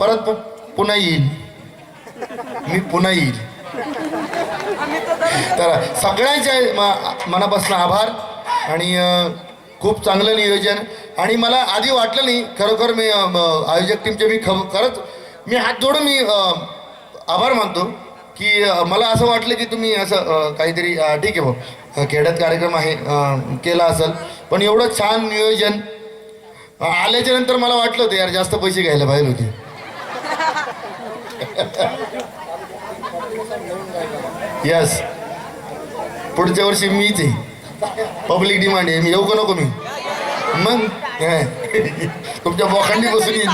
परत पुन्हा येईल मी, पुन्हा येईल. तर सगळ्यांच्या मनापासून आभार आणि खूप चांगलं नियोजन. आणि मला आधी वाटलं नाही, खरोखर मी आयोजक टीमचे मी खरंच मी हात जोडून मी आभार मानतो की मला असं वाटलं की तुम्ही असं काहीतरी ठीक आहे भाऊ खेड्यात कार्यक्रम आहे केला असेल, पण एवढं छान नियोजन आल्याच्या नंतर मला वाटलं होतं यार जास्त पैसे घ्यायला पाहिजे होते. यस, पुढच्या वर्षी मीच आहे. पब्लिक डिमांड आहे, मी येऊ का नको मी? मग तुमच्या बोखांडी बसून येईल.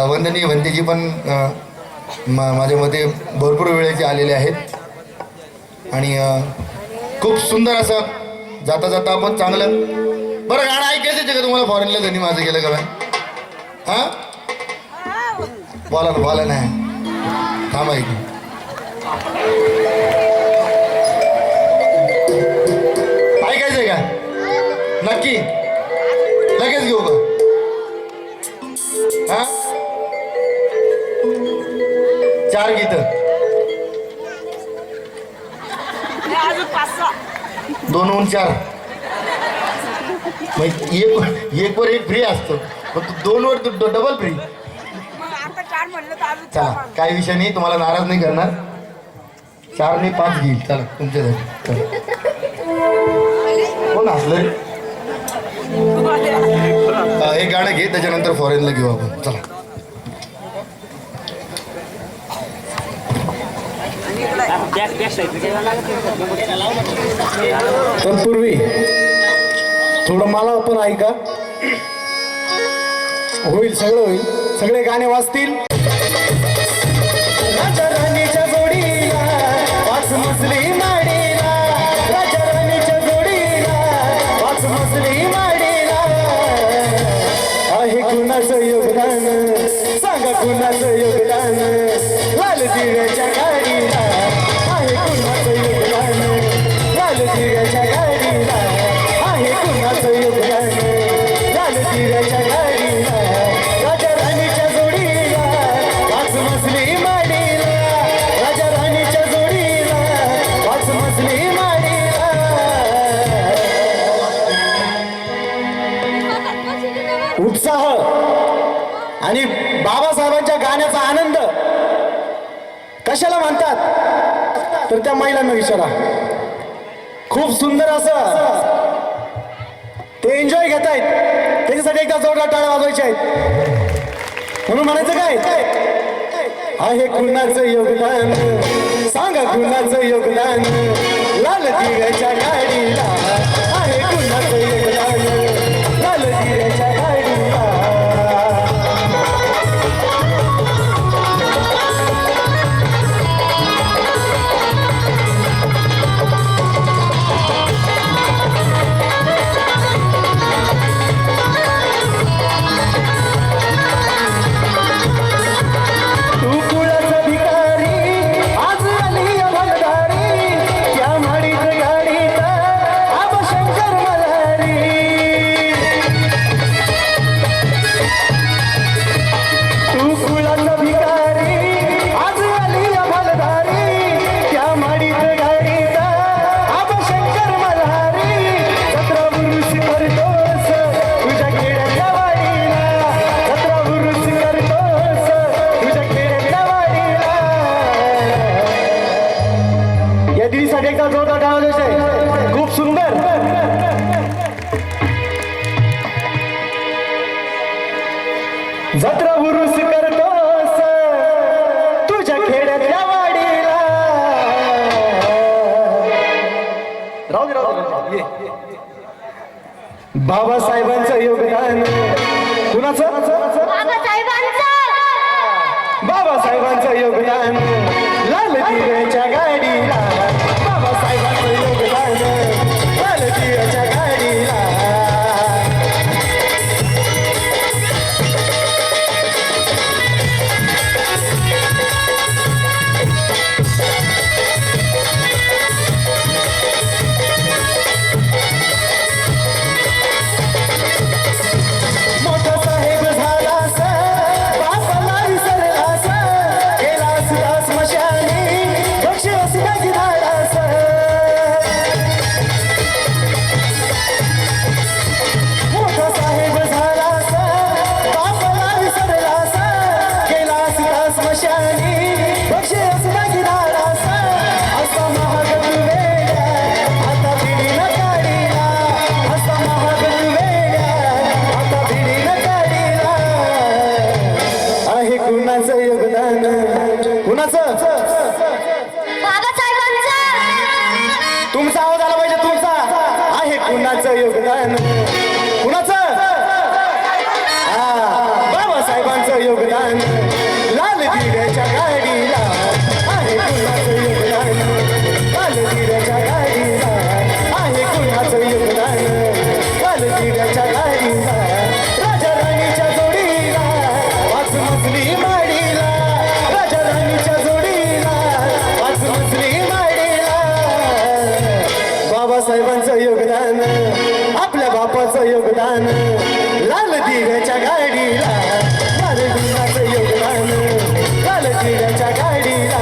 वंदनीय वंतीजी पण माझ्या मते भरपूर वेळेचे आलेले आहेत आणि खूप सुंदर असं जाता जाता आपण चांगलं. बरं गाणं ऐकायचं का तुम्हाला? फॉरेनला त्यांनी माझं केलं का? हां, बोला ना, बोला ना, थांबा ऐक. ऐकायचंय का? नक्की लगेच घेऊ का? हा, 4 गीत 2 4 एक वर एक फ्री असतो, पण 2 वर डबल फ्री. चला, काही विषय नाही, तुम्हाला नाराज नाही करणार. 4 नाही 5 घेईल. चला तुमच्यासाठी. कोण हसलं? एक गाणं घे, त्याच्यानंतर फॉरेनला घेऊ आपण. चला. पण पूर्वी थोडं मला पण ऐका. होईल, सगळं होईल, सगळे गाणे वाजतील. राजा राणीच्या जोडीला वाच मसली माडीला, राजा राणीच्या जोडीला वाच मसली माडीला. आहे कुणाचं योगदान, सांगा कुणाचं योगदान, लाल दिव्याच्या गाडीला. आहे कुणाचं योगदान, लाल दिव्याच्या गाडीला. आहे कुणाचं योगदान, लाल दिव्याच्या गाडीला. राजा राणीच्या जोडीला वाच मसली माडीला, राजा राणीच्या जोडीला वाच मसली माडीला. उत्साह आणि बाबासाहेबांच्या गाण्याचा आनंद कशाला म्हणतात तर त्या महिलांना विचारा. खूप सुंदर असं ते एन्जॉय घेत आहेत, त्याच्यासाठी एकदा जोरदार टाळ्या वाजवायच्या आहेत. म्हणून म्हणायचं काय, आहे कुणाचं योगदान, सांगा कुणाचं योगदान, लाल दिव्याच्या गाडीला. आहे कुणाचं योगदान, लाल दिव्याच्या गाडीला. तू कुळाचा भिकारी आज आली अमलदारी, त्या माडीत गाडीत आबा शंकर मल्हारी. तू कुळाचा भिकारी आज आली अमलदारी, त्या माडीत गाडीत आबा शंकर मल्हारी. 17 पुरुष करतोस तुझ्या खेड्याच्या वाडीला, 17 पुरुष करतोस तुझ्या खेड्याच्या वाडीला. या दिदीसाठी एकदा जोरदार टाळ्या वाजवायच्या. खूप सुंदर. जत्रा उरूस करतोस तुझ्या खेड्यातल्या वाडीला. राहू दे, राहू दे, ये. बाबासाहेबांचं योगदान कुणाचं, बाबासाहेबांचं योगदान, लाल दिव्याच्या गाडीला. बाबासाहेबांचं योगदान, लाल दिव्याच्या गाडीला. मोठा साहेब झालास, बापाला विसरलास, गेलास दास मशानी, बक्षीस नाही धाडास. मोठा साहेब झालास, बापाला विसरलास, गेलास दास मशानी, बक्षीस नाही धाडास. असा महाग तू वेड्या, आता भिडीला गाडीला. असा महाग तू वेड्या, आता भिडीला गाडीला. आहे कुणाचं योगदान, कुणाचं, तुमचा आवाज आला पाहिजे, तुमचा. आहे कुणाचं योगदान, कुणाचं, बाबासाहेबांचं योगदान, लाल दिव्याच्या गाडीला. आहे कुणाचं योगदान, लाल दिव्याच्या गाडीला. आहे कुणाचं योगदान, लाल दिव्याच्या गाडीला. राजा राणीच्या जोडीला वाच मसली माडीला, राजा राणीच्या जोडीला वाच मसली माडीला. बाबासाहेबांचं योगदान, आपल्या बापाचं योगदान, लाल दिव्याच्या गाडीला. लाल दिव्याचं योगदान, लाल दिव्याच्या गाडीला.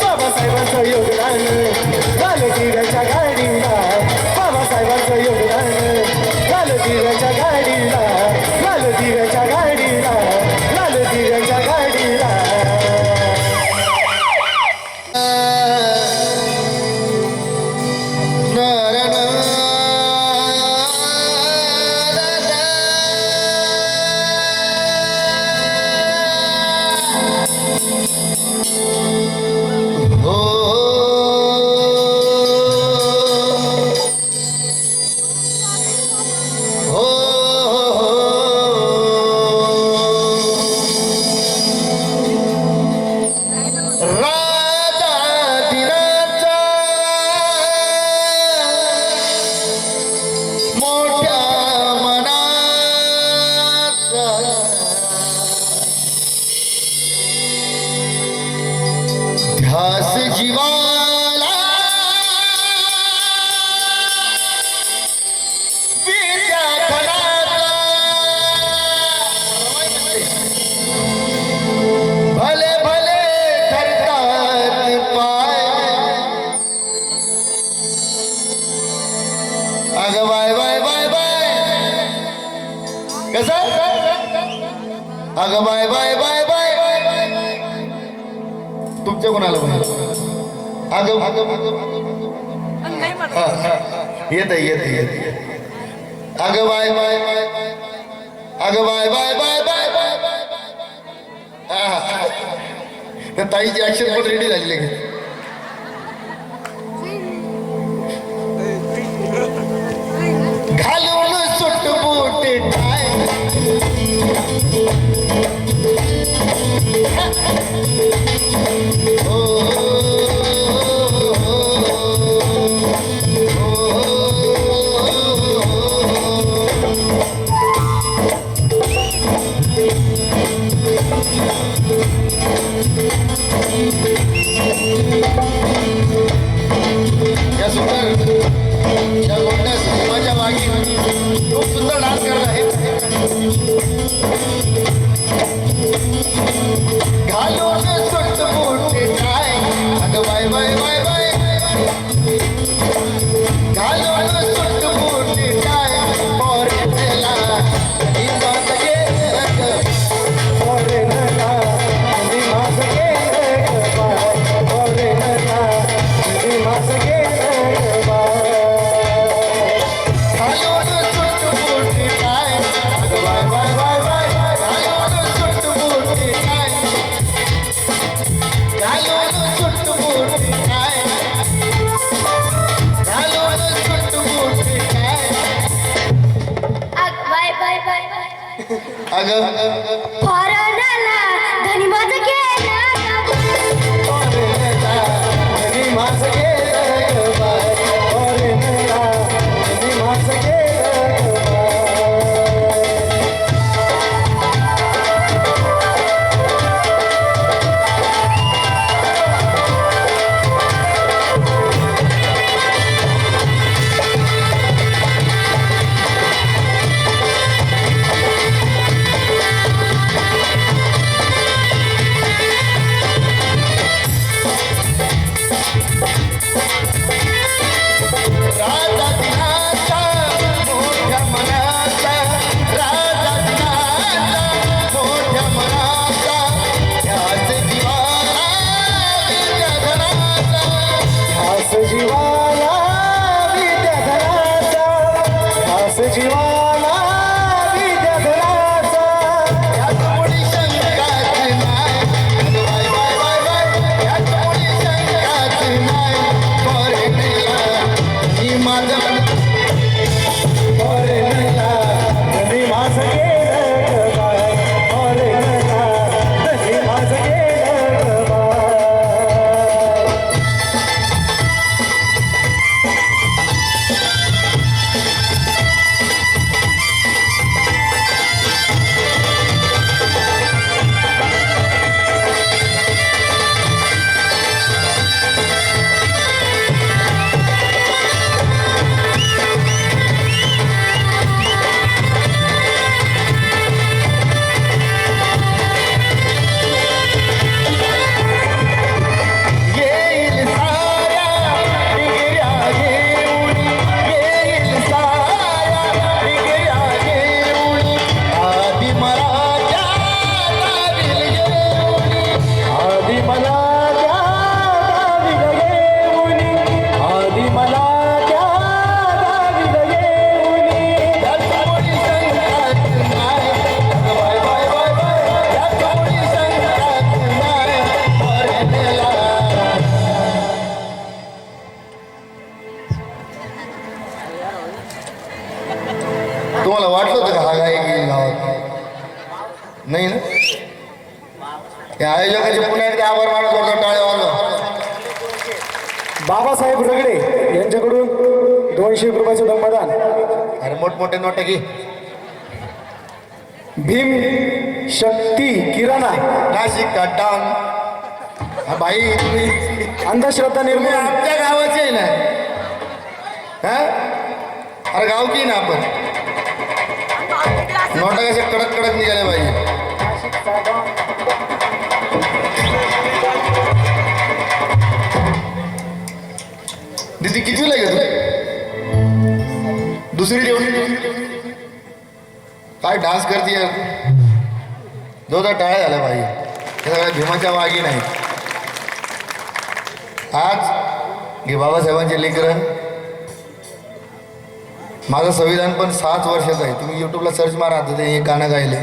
बाबासाहेबांचं योगदान, लाल दिव्याच्या गाडीला. बाबासाहेबांचं योगदान, लाल दिव्याच्या गाडीला. लाल दिव्याच्या गाडीला, लाल दिव्याच्या गाडीला. हो सजीवाला विद्याधराचा भले भले ठरतात पाय अगं बाय बाय बाय बाय कसं अगं बाय बाय बाय बाय तुमच्या कोणाला पण अगं येत अगं बाय बाय अगं bye bye bye bye bye त्या ताईची ऍक्शन पण रेडी झाली लगेच घालून सुट बूट टाय या सुंदर या गोंड्या सिनेमाच्या मागे खूप सुंदर डान्स करत आहे घालून सुट मोठे काय अगं बाय बाय बाय बाय घालून सुट मोठे काय पोरेला हिंमत घे पोरेला हिंमत घे पोरेला हिंमत घे घालून सुट मोठे काय अगं बाय बाय बाय बाय घालून सुट मोठे काय घालून सुट मोठे काय घालून सुट मोठे काय बाय बाय बाय बाय अगं फॉरेनला धनी माझं गेला राजा दिनाचा मोठ्या मनाचा राजा दिनाचा मोठ्या मनाचा ह्याच जीवाला विद्याधराचा ह्याच जीवाला विद्याधराचा ह्याच जीवाला विद्याधराचा ह्याच मुळी शंकाच नाही बाय बाय बाय बाय ह्याच मुळी शंकाच नाही पोरेला ही माझं पोरेला ही माझं गेलं बाय पोरेला ही माझं गेलं बाय येईल साऱ्या डिगऱ्या घेऊन येईल साऱ्या डिगऱ्या घेऊन आधी मला त्या गावील घेऊन आधी मला त्या गावील घेऊन आधी मला त्या गावील घेऊन त्याच मुळी शंकाच नाही बाय बाय बाय बाय त्याच मुळी शंकाच नाही पोरेला तुम्हाला वाटलं होतं का हा गायक येईल गावात नाही ना त्या आयोजकाचे पुन्हा एकदा आभार मानत होता टाळ्या वाजवा बाबासाहेब रगडे यांच्याकडून 200 रुपयाचं दमदान अरे मोठमोठे नोटे घे भीम शक्ती किराणा नाशिक का डांग हा बाई तुम्ही अंधश्रद्धा निर्मूलन आमच्या गावाचे आहे ना. हा अरे गाव की ना आपण नोटा कशा कडक कडक निघाल्या पाहिजे. दीदी कितवीला आहे तू? दुसरी ठेवली काय डान्स करते यार. दोन टाळ्या झाल्या पाहिजे. हे सगळ्या भीमाच्या वागी नाही. आज हे बाबासाहेबांचे लेकरं. माझं संविधान पण 7 वर्षाचं आहे. तुम्ही यूट्यूबला सर्च मारा आता ते एक गाणं गायले.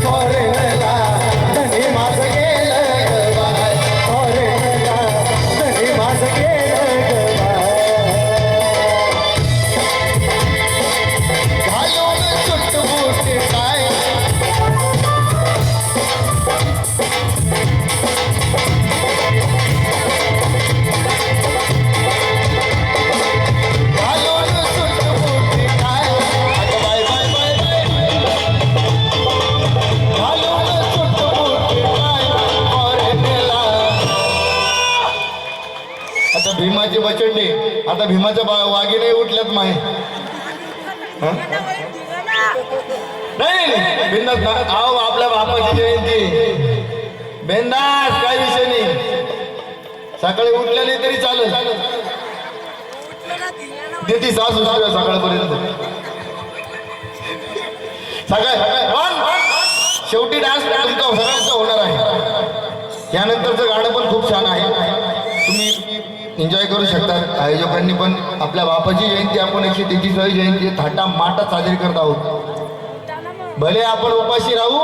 फॉरेनला धनी माझं गेलं ग बाय. फॉरेनला धनी माझं गेलं ग बाय. घालून सुटबुट काय घालून सुटबुट काय. अगं बाय बाय बाय बाय घालून सुटबुट काय फॉरेनला. आता भीमाचे बचंडे आता भीमाच्या वागी नाही उठल्यात माहे. नाही बिंदास आहो आपल्या बापाची जयंती बिंदास काय विषय नाही. सकाळी उठल्या नाही तरी चालेल. देती सासू सकाळपर्यंत शेवटी डान्स तुमचा सगळ्यांचा होणार आहे. यानंतरचं गाणं पण खूप छान आहे. तुम्ही एन्जॉय करू शकता. आयोजकांनी पण आपल्या बापाची जयंती आपण 133वी जयंती थाटा माटात साजरी करत आहोत. भले आपण उपाशी राहू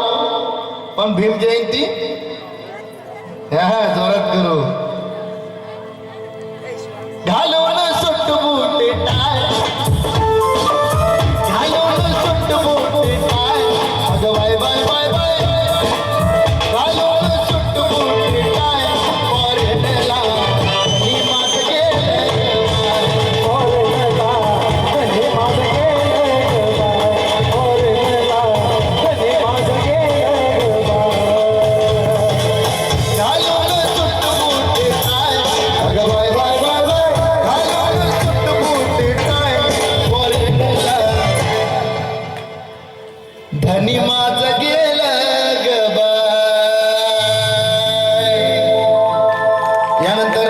पण भीम जयंती जोरात करू. घालून सुटबुट टाय घालून सुटबुट टाय. अगं बाय बाय बाय बाय घालून सुटबुट टाय फॉरेनला धनी माझं गेलं ग बाय. फॉरेनला धनी माझं गेलं ग बाय. फॉरेनला धनी माझं गेलं ग बाय. घालून सुटबुट टाय. अगं बाय बाय बाय बाय घालून सुटबुट टाय फॉरेनला धनी माझं गेलं ग बाय. यानंतर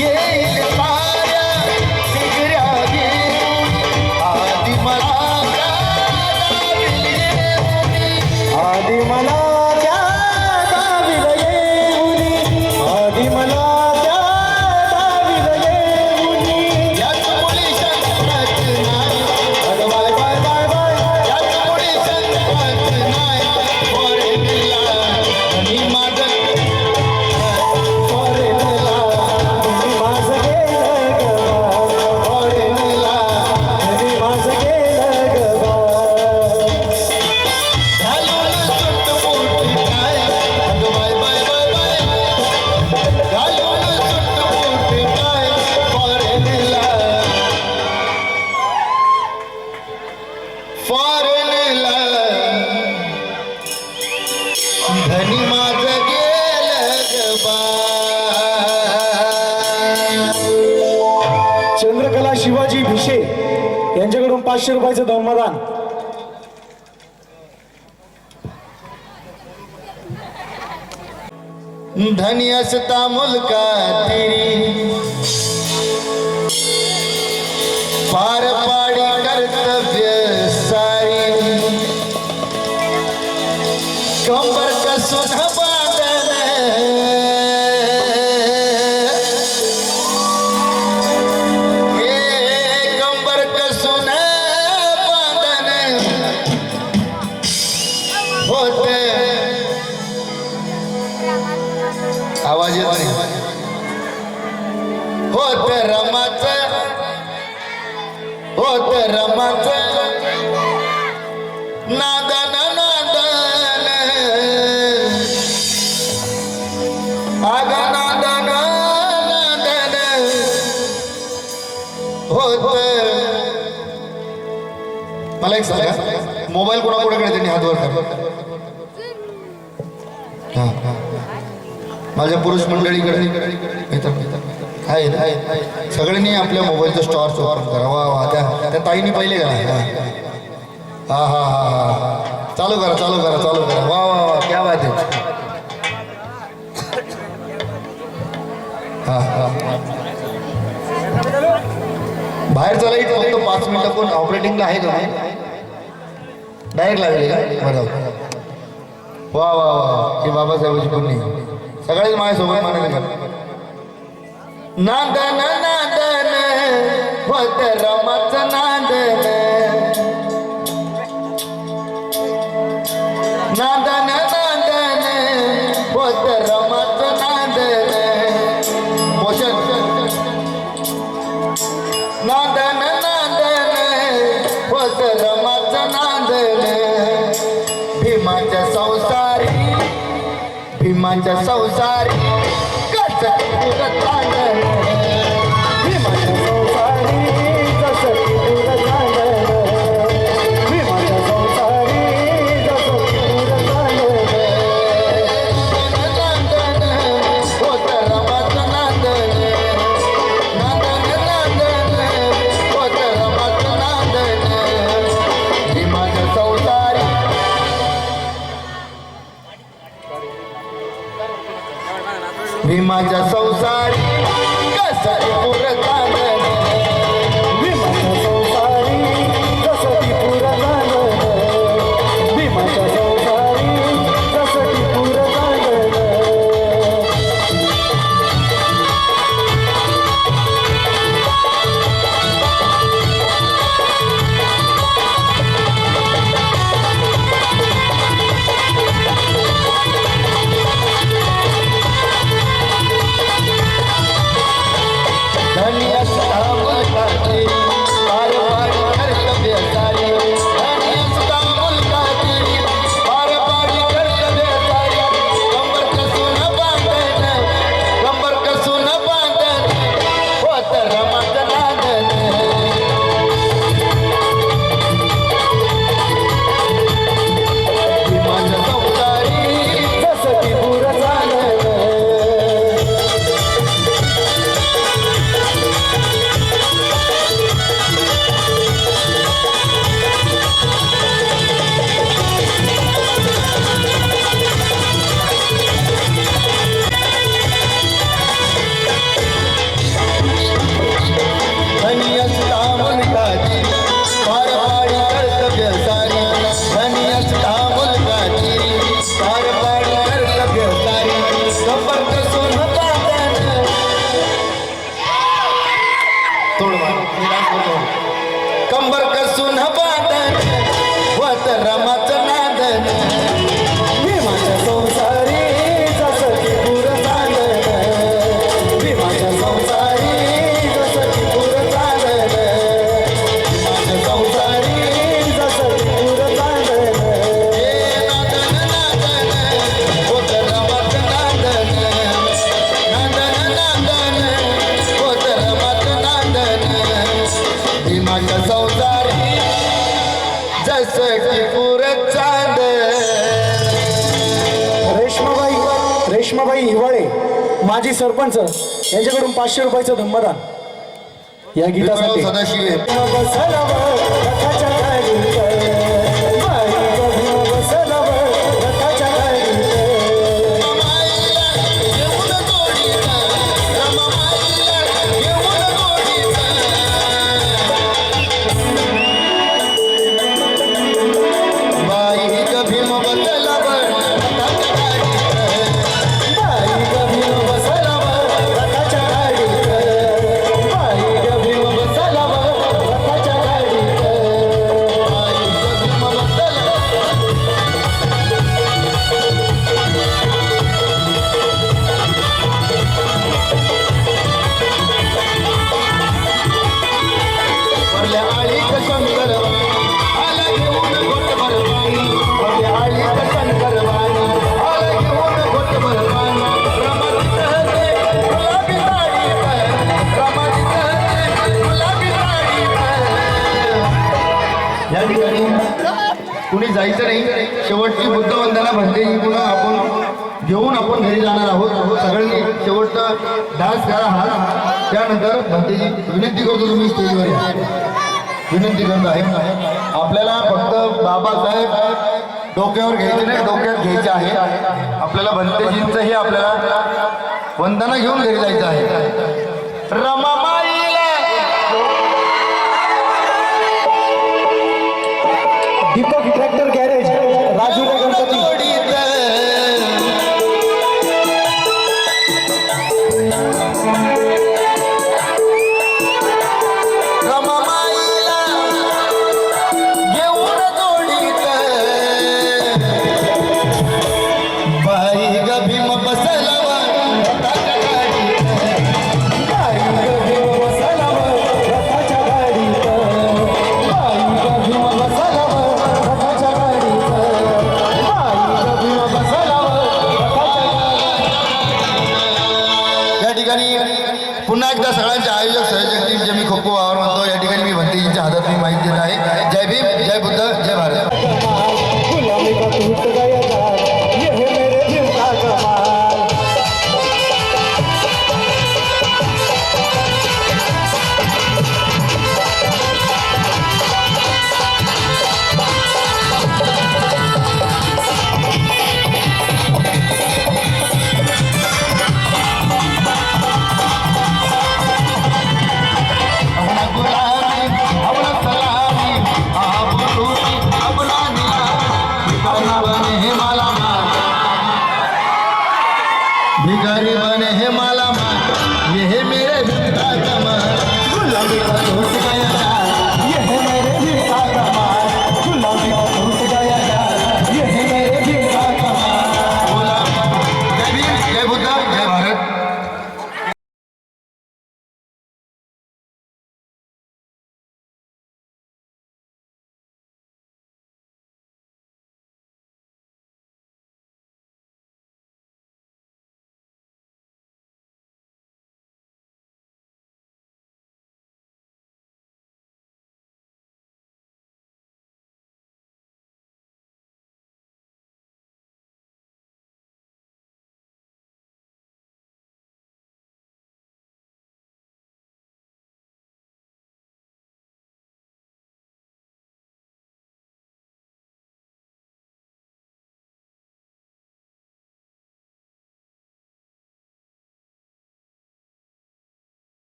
येईल साऱ्या डिगऱ्या घेऊन आधी मला आधी मला त्या दावीला येऊनी. आधी मला त्या दावीला येऊनी. याच मुली संकट नाही. अगं बाय बाय बाय बाय. याच मुली संकट नाही. फॉरेनला धनी माझं फॉरेनला धनी माझं गेलं ग बाय. फॉरेनला धनी माझं गेलं ग बाय. घालून सुटबुट काय. अगं बाय बाय बाय बाय घालून सुटबुट काय फॉरेनला फॉरेनला धनी माझं गेलं ग बाय. चंद्रकला शिवाजी भिशे यांच्याकडून 500 रुपयाचं धम्मदान. धनी असता मुलका तेरी पार पाडी कर्तव्य सारी. कंबर कसून बांधन कंबर कसून बांधन होते. आवाज येत नाही. होत रमाच होत रमाच नादन नादन आग नादन नादन होत मला एक सांगा, मोबाईल कोणाकोणाकडे त्यांनी हात वर करा. हा हा. माझ्या पुरुष मंडळीकडे आहे, सगळ्यांनी आपल्या मोबाईलचं स्टॉर्च ओपन करा. वा वा, त्या ताईने पहिले करा. हा हा हा हा, चालू करा चालू करा चालू करा. वा वा वा, क्या बात आहे. हा हा, बाहेर चला इथं फक्त 5 मिनिटं. कोण ऑपरेटिंगला आहे का? डायरेक्ट लागले का? बरं. वा वा वा, ही बाबासाहेबांची पुण्य. सगळेच माझ्यासोबत म्हणाले का? नांदन नांदन होत रमाचं नांदन, नांदन नांदन होत रमाचं नांदन. मोशन. नांदन नांदन होत रमाचं नांदन. भीमाच्या संसारी, भीमाच्या संसारी कसं तुझं चांदन. भीमाच्या संसारी जसं की दूर चांदण, भीमाच्या संसारी जसं की दूर चांदण. नांदन होत रमाचं नांदन, नांदन नांदन होत रमाचं नांदन. भीमाच्या संसारी, भीमाच्या संसारी कसं पुरं चांदन. भीमाच्या संसारी जसं की दूर चांदण, भीमाच्या संसारी जसं की दूर चांदण. धनी असता मुलकाची पार पाडी कर्तव्य सारी. धनी असता मुलकाची पार पाडी कर्तव्य सारी. कंबर कसून बांधन, कंबर कसून बांधन होत रमाचं नांदन. भीमाच्या संसारी जसं की दूर चांदण. धनी असता मुलकाची पार पाडी कर्तव्य सारी. धनी असता मुलकाची पार पाडी कर्तव्य सारी. कंबर कसून बांधन. कंबर कसून बांधन होत रमाचं नांदन. भीमाच्या संसारी जसं की दूर चांदण, भीमाच्या संसारी जसं की दूर चांदण, भीमाच्या संसारी जसं की दूर चांदण. हे नांदन नांदन होत रमाचं नांदन. नांदन नांदन होत रमाचं नांदन. भीमाच्या संसारी जसं की पुरं चांदन. रेश्माबाई हिवाळे माजी सरपंच यांच्याकडून 500 रुपयाचं धम्मदान या गीतासाठी. विठ्ठल सदाशिव बसला रथाच्या गाडीत, बाई गं बसला रथाच्या गाडीत. बाई ग भीम बसला रथाच्या गाडीत. बाई गं बसला रथाच्या गाडीत, बाई गं बसला रथाच्या गाडीत. या ठिकाणी कुणी जायचं नाही. शेवटची बुद्ध वंदना भंतेजी पुन्हा आपण घेऊन आपण घरी जाणार आहोत. सगळ्यांनी शेवटचा डान्स करा हा. त्यानंतर भंतेजी विनंती करतो तुम्ही स्टेजवर या. विनंती करत आहे आपल्याला फक्त बाबासाहेब डोक्यावर घ्यायचे नाही, डोक्यात घ्यायचे आहे. आपल्याला भंतेजींचंही आपल्याला वंदना घेऊन घरी जायचं आहे. रमामाईला दीपक ट्रॅक्टर गॅरेज राजूला गणपती रमामाईला घेऊन जोडीत बाई ग भीम बसलवा रथाच्या गाडीत. बाई ग भीम बसलावं रथाच्या गाडीत. बाई ग भीम बसलावं रथाच्या गाडीत. बाई ग भीम बसलावं रथाच्या गाडीत. या ठिकाणी पुन्हा एकदा सगळ्यांचे आयोजक सहयोजक टीमचे मी खूप खूप आभार मानतो. या ठिकाणी मी भंतेजींच्या हातात मी माहिती देत आहे. जय भीम, जय बुद्ध, जय भारत.